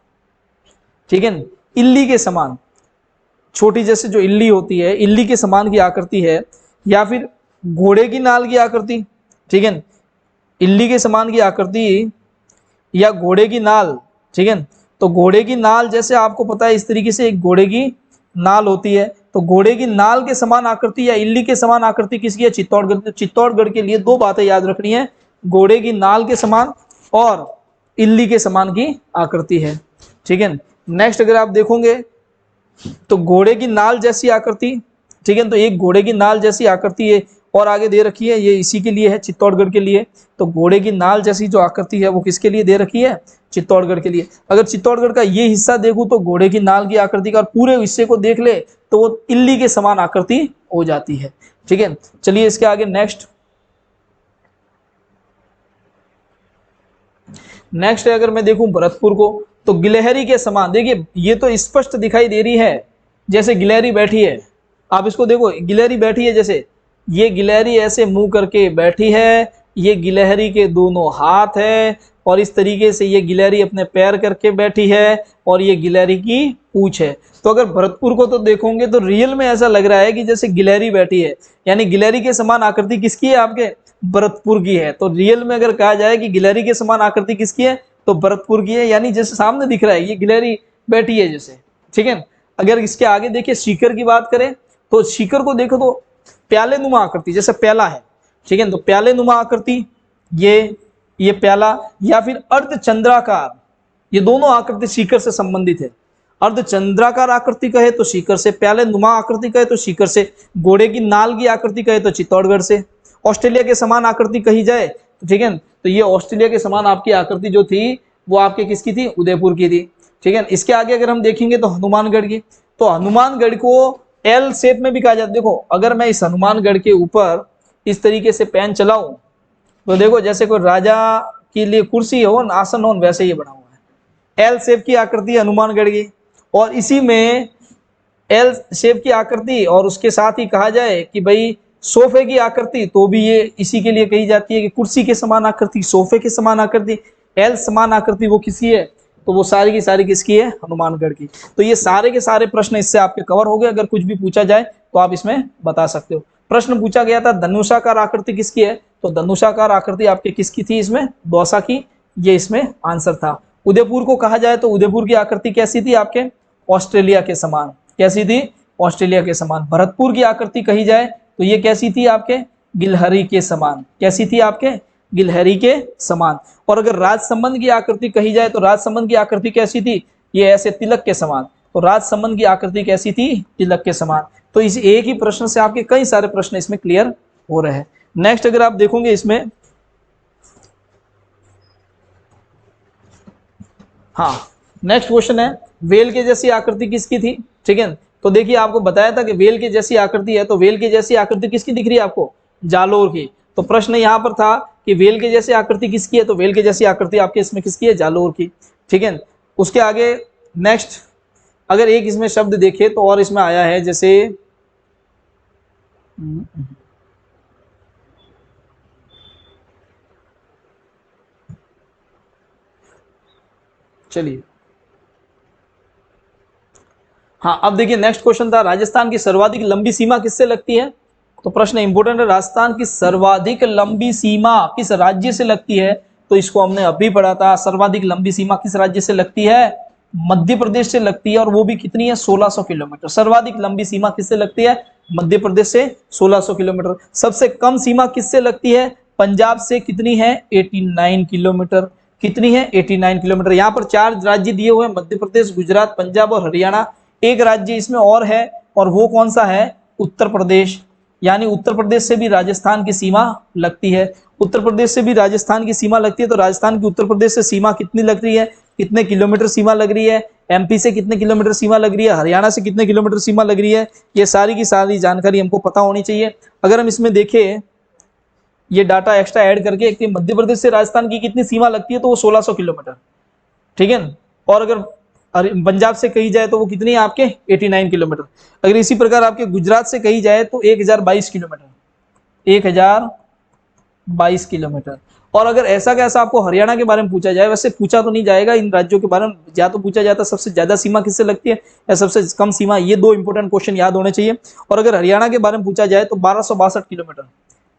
ठीक है, इल्ली के समान, छोटी जैसे जो इल्ली होती है, इल्ली के समान की आकृति है, या फिर घोड़े की नाल की आकृति, ठीक है। इल्ली के समान की आकृति या घोड़े की नाल, ठीक है। तो घोड़े की नाल जैसे आपको पता है इस तरीके से एक घोड़े की नाल होती है, तो घोड़े की नाल के समान आकृति या इल्ली के समान आकृति किसकी है? चित्तौड़गढ़। चित्तौड़गढ़ के लिए दो बातें याद रखनी है, घोड़े की नाल के समान और इल्ली के समान की आकृति है, ठीक है। नेक्स्ट अगर आप देखोगे तो घोड़े की नाल जैसी आकृति, ठीक है, तो एक घोड़े की नाल जैसी आकृति है और आगे दे रखी है, ये इसी के लिए है, चित्तौड़गढ़ के लिए। तो घोड़े की नाल जैसी जो आकृति है वो किसके लिए दे रखी है? चित्तौड़गढ़ के लिए। अगर चित्तौड़गढ़ का ये हिस्सा देखूं तो घोड़े की नाल की आकृति का, और पूरे हिस्से को देख ले तो वो इल्ली के समान आकृति हो जाती है, ठीक है। चलिए इसके आगे नेक्स्ट अगर मैं देखूं भरतपुर को, तो गिलहरी के समान, देखिए ये तो स्पष्ट दिखाई दे रही है जैसे गिलहरी बैठी है। आप इसको देखो, गिलहरी बैठी है, जैसे ये गिलहरी ऐसे मुंह करके बैठी है, ये गिलहरी के दोनों हाथ है, और इस तरीके से ये गिलहरी अपने पैर करके बैठी है, और ये गिलहरी की पूंछ है। तो अगर भरतपुर को तो देखोगे तो रियल में ऐसा लग रहा है कि जैसे गिलहरी बैठी है, यानी गिलहरी के समान आकृति किसकी है? आपके भरतपुर की है। तो रियल में अगर कहा जाए कि गिलहरी के समान आकृति किसकी है, तो भरतपुर की है, यानी जैसे सामने दिख रहा है ये गिलहरी बैठी है जैसे, ठीक है। अगर इसके आगे देखिए सीकर की बात करें, तो सीकर को देखो तो प्याले नुमा आकृति, जैसे प्याला है, ठीक है, तो प्याले नुमा आकृति, ये प्याला, या फिर अर्धचंद्राकार, ये दोनों आकृति सीकर से संबंधित है। अर्धचंद्राकार आकृति कहे तो सीकर से, प्याले नुमा आकृति कहे तो सीकर से, घोड़े की नाल की आकृति कहे तो चित्तौड़गढ़ से, ऑस्ट्रेलिया के समान आकृति कही जाए तो, ठीक है, तो ये ऑस्ट्रेलिया के समान आपकी आकृति जो थी वो आपके किसकी थी? उदयपुर की थी, ठीक है। इसके आगे अगर हम देखेंगे तो हनुमानगढ़ की, तो हनुमानगढ़ को एल शेप में भी कहा जाता है। देखो अगर मैं इस हनुमानगढ़ के ऊपर इस तरीके से पेन चलाऊं तो देखो जैसे कोई राजा के लिए कुर्सी हो, आसन हो, वैसे ये बना हुआ है। एल शेप की आकृति हनुमानगढ़ की, और इसी में एल शेप की आकृति और उसके साथ ही कहा जाए कि भाई सोफे की आकृति, तो भी ये इसी के लिए कही जाती है कि कुर्सी के समान आकृति, सोफे के समान आकृति, एल समान आकृति वो किसी है, तो वो सारी की सारी किसकी है? हनुमानगढ़ की। तो ये सारे के सारे प्रश्न इससे आपके कवर हो गए। अगर कुछ भी पूछा जाए तो आप इसमें बता सकते हो। प्रश्न पूछा गया था धनुषाकार आकृति किसकी है, तो धनुषाकार आकृति आपके किसकी थी? इसमें दौसा की, ये इसमें आंसर था। उदयपुर को कहा जाए तो उदयपुर की आकृति कैसी थी? आपके ऑस्ट्रेलिया के समान। कैसी थी? ऑस्ट्रेलिया के समान। भरतपुर की आकृति कही जाए तो ये कैसी थी? आपके गिलहरी के समान। कैसी थी? आपके गिलहरी के समान। और अगर राजसमंद की आकृति कही जाए तो राजसमंद की आकृति कैसी थी? ये ऐसे तिलक के समान। तो राजसमंद की आकृति कैसी थी? तिलक के समान। तो इस एक ही प्रश्न से आपके कई सारे प्रश्न इसमें क्लियर हो रहे हैं। नेक्स्ट अगर आप देखोगे इसमें, हाँ नेक्स्ट क्वेश्चन है वेल के जैसी आकृति किसकी थी? ठीक है, तो देखिए आपको बताया था कि वेल के जैसी आकृति है, तो वेल के जैसी आकृति किसकी दिख रही है आपको? जालोर की। तो प्रश्न यहाँ पर था कि वेल के जैसी आकृति किसकी है, तो वेल के जैसी आकृति आपके इसमें किसकी है? जालोर की। ठीक है, उसके आगे नेक्स्ट अगर एक इसमें शब्द देखे तो और इसमें आया है, जैसे चलिए हाँ, अब देखिए नेक्स्ट क्वेश्चन था राजस्थान की सर्वाधिक लंबी सीमा किससे लगती है? तो प्रश्न इंपोर्टेंट है, राजस्थान की सर्वाधिक लंबी सीमा किस राज्य से लगती है? तो इसको हमने अभी पढ़ा था। सर्वाधिक लंबी सीमा किस राज्य से लगती है? मध्य प्रदेश से लगती है, और वो भी कितनी है? 1600 किलोमीटर। सर्वाधिक लंबी सीमा किससे लगती है? मध्य प्रदेश से 1600 किलोमीटर। सबसे कम सीमा किससे लगती है? पंजाब से। कितनी है? 89 किलोमीटर। कितनी है? 89 किलोमीटर। यहाँ पर 4 राज्य दिए हुए हैं, मध्य प्रदेश, गुजरात, पंजाब और हरियाणा। एक राज्य इसमें और है, और वो कौन सा है? उत्तर प्रदेश। यानी उत्तर प्रदेश से भी राजस्थान की सीमा लगती है। उत्तर प्रदेश से भी राजस्थान की सीमा लगती है। तो राजस्थान की उत्तर प्रदेश से सीमा कितनी लग रही है? कितने किलोमीटर सीमा लग रही है? एमपी से कितने किलोमीटर सीमा लग रही है? हरियाणा से कितने किलोमीटर सीमा लग रही है? ये सारी की सारी जानकारी हमको पता होनी चाहिए। अगर हम इसमें देखें ये डाटा एक्स्ट्रा ऐड करके, एक मध्य प्रदेश से राजस्थान की कितनी सीमा लगती है, तो वो 1600 किलोमीटर। ठीक है, और अगर पंजाब से कही जाए तो वो कितनी है आपके? 89 किलोमीटर। अगर इसी प्रकार आपके गुजरात से कही जाए तो 1022 किलोमीटर। 1022 किलोमीटर। और अगर ऐसा कैसा आपको हरियाणा के बारे में पूछा जाए, वैसे पूछा तो नहीं जाएगा इन राज्यों के बारे में, या तो पूछा जाता सबसे ज्यादा सीमा किससे लगती है या सबसे कम सीमा। ये 2 इंपोर्टेंट क्वेश्चन याद होने चाहिए। और अगर हरियाणा के बारे में पूछा जाए तो 1262 किलोमीटर।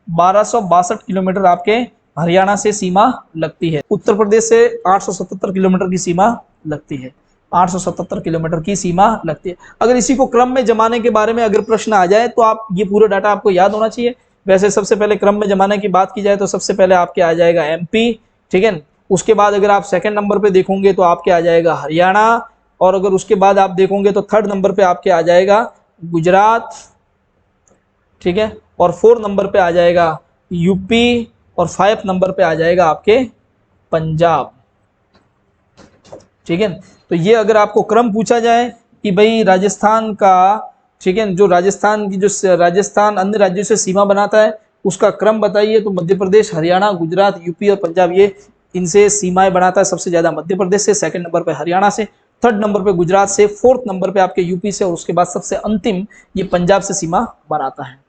1262 किलोमीटर आपके हरियाणा से सीमा लगती है। उत्तर प्रदेश से 877 किलोमीटर की सीमा लगती है, 877 किलोमीटर की सीमा लगती है। अगर इसी को क्रम में जमाने के बारे में अगर प्रश्न आ जाए तो आप ये पूरा डाटा आपको याद होना चाहिए। वैसे सबसे पहले क्रम में जमाने की बात की जाए तो सबसे पहले आपके आ जाएगा एमपी, ठीक है। उसके बाद अगर आप सेकंड नंबर पे देखोगे तो आपके आ जाएगा हरियाणा, और अगर उसके बाद आप देखोगे तो थर्ड नंबर पे आपके आ जाएगा गुजरात, ठीक है, और फोर्थ नंबर पे आ जाएगा यूपी, और 5 नंबर पे आ जाएगा आपके पंजाब, ठीक है। तो ये अगर आपको क्रम पूछा जाए कि भाई राजस्थान का, ठीक है, जो राजस्थान की जो राजस्थान अन्य राज्यों से सीमा बनाता है उसका क्रम बताइए, तो मध्य प्रदेश, हरियाणा, गुजरात, यूपी और पंजाब, ये इनसे सीमाएं बनाता है सबसे ज्यादा मध्य प्रदेश से, सेकंड नंबर पे हरियाणा से, थर्ड नंबर पे गुजरात से, फोर्थ नंबर पे आपके यूपी से, और उसके बाद सबसे अंतिम ये पंजाब से सीमा बनाता है।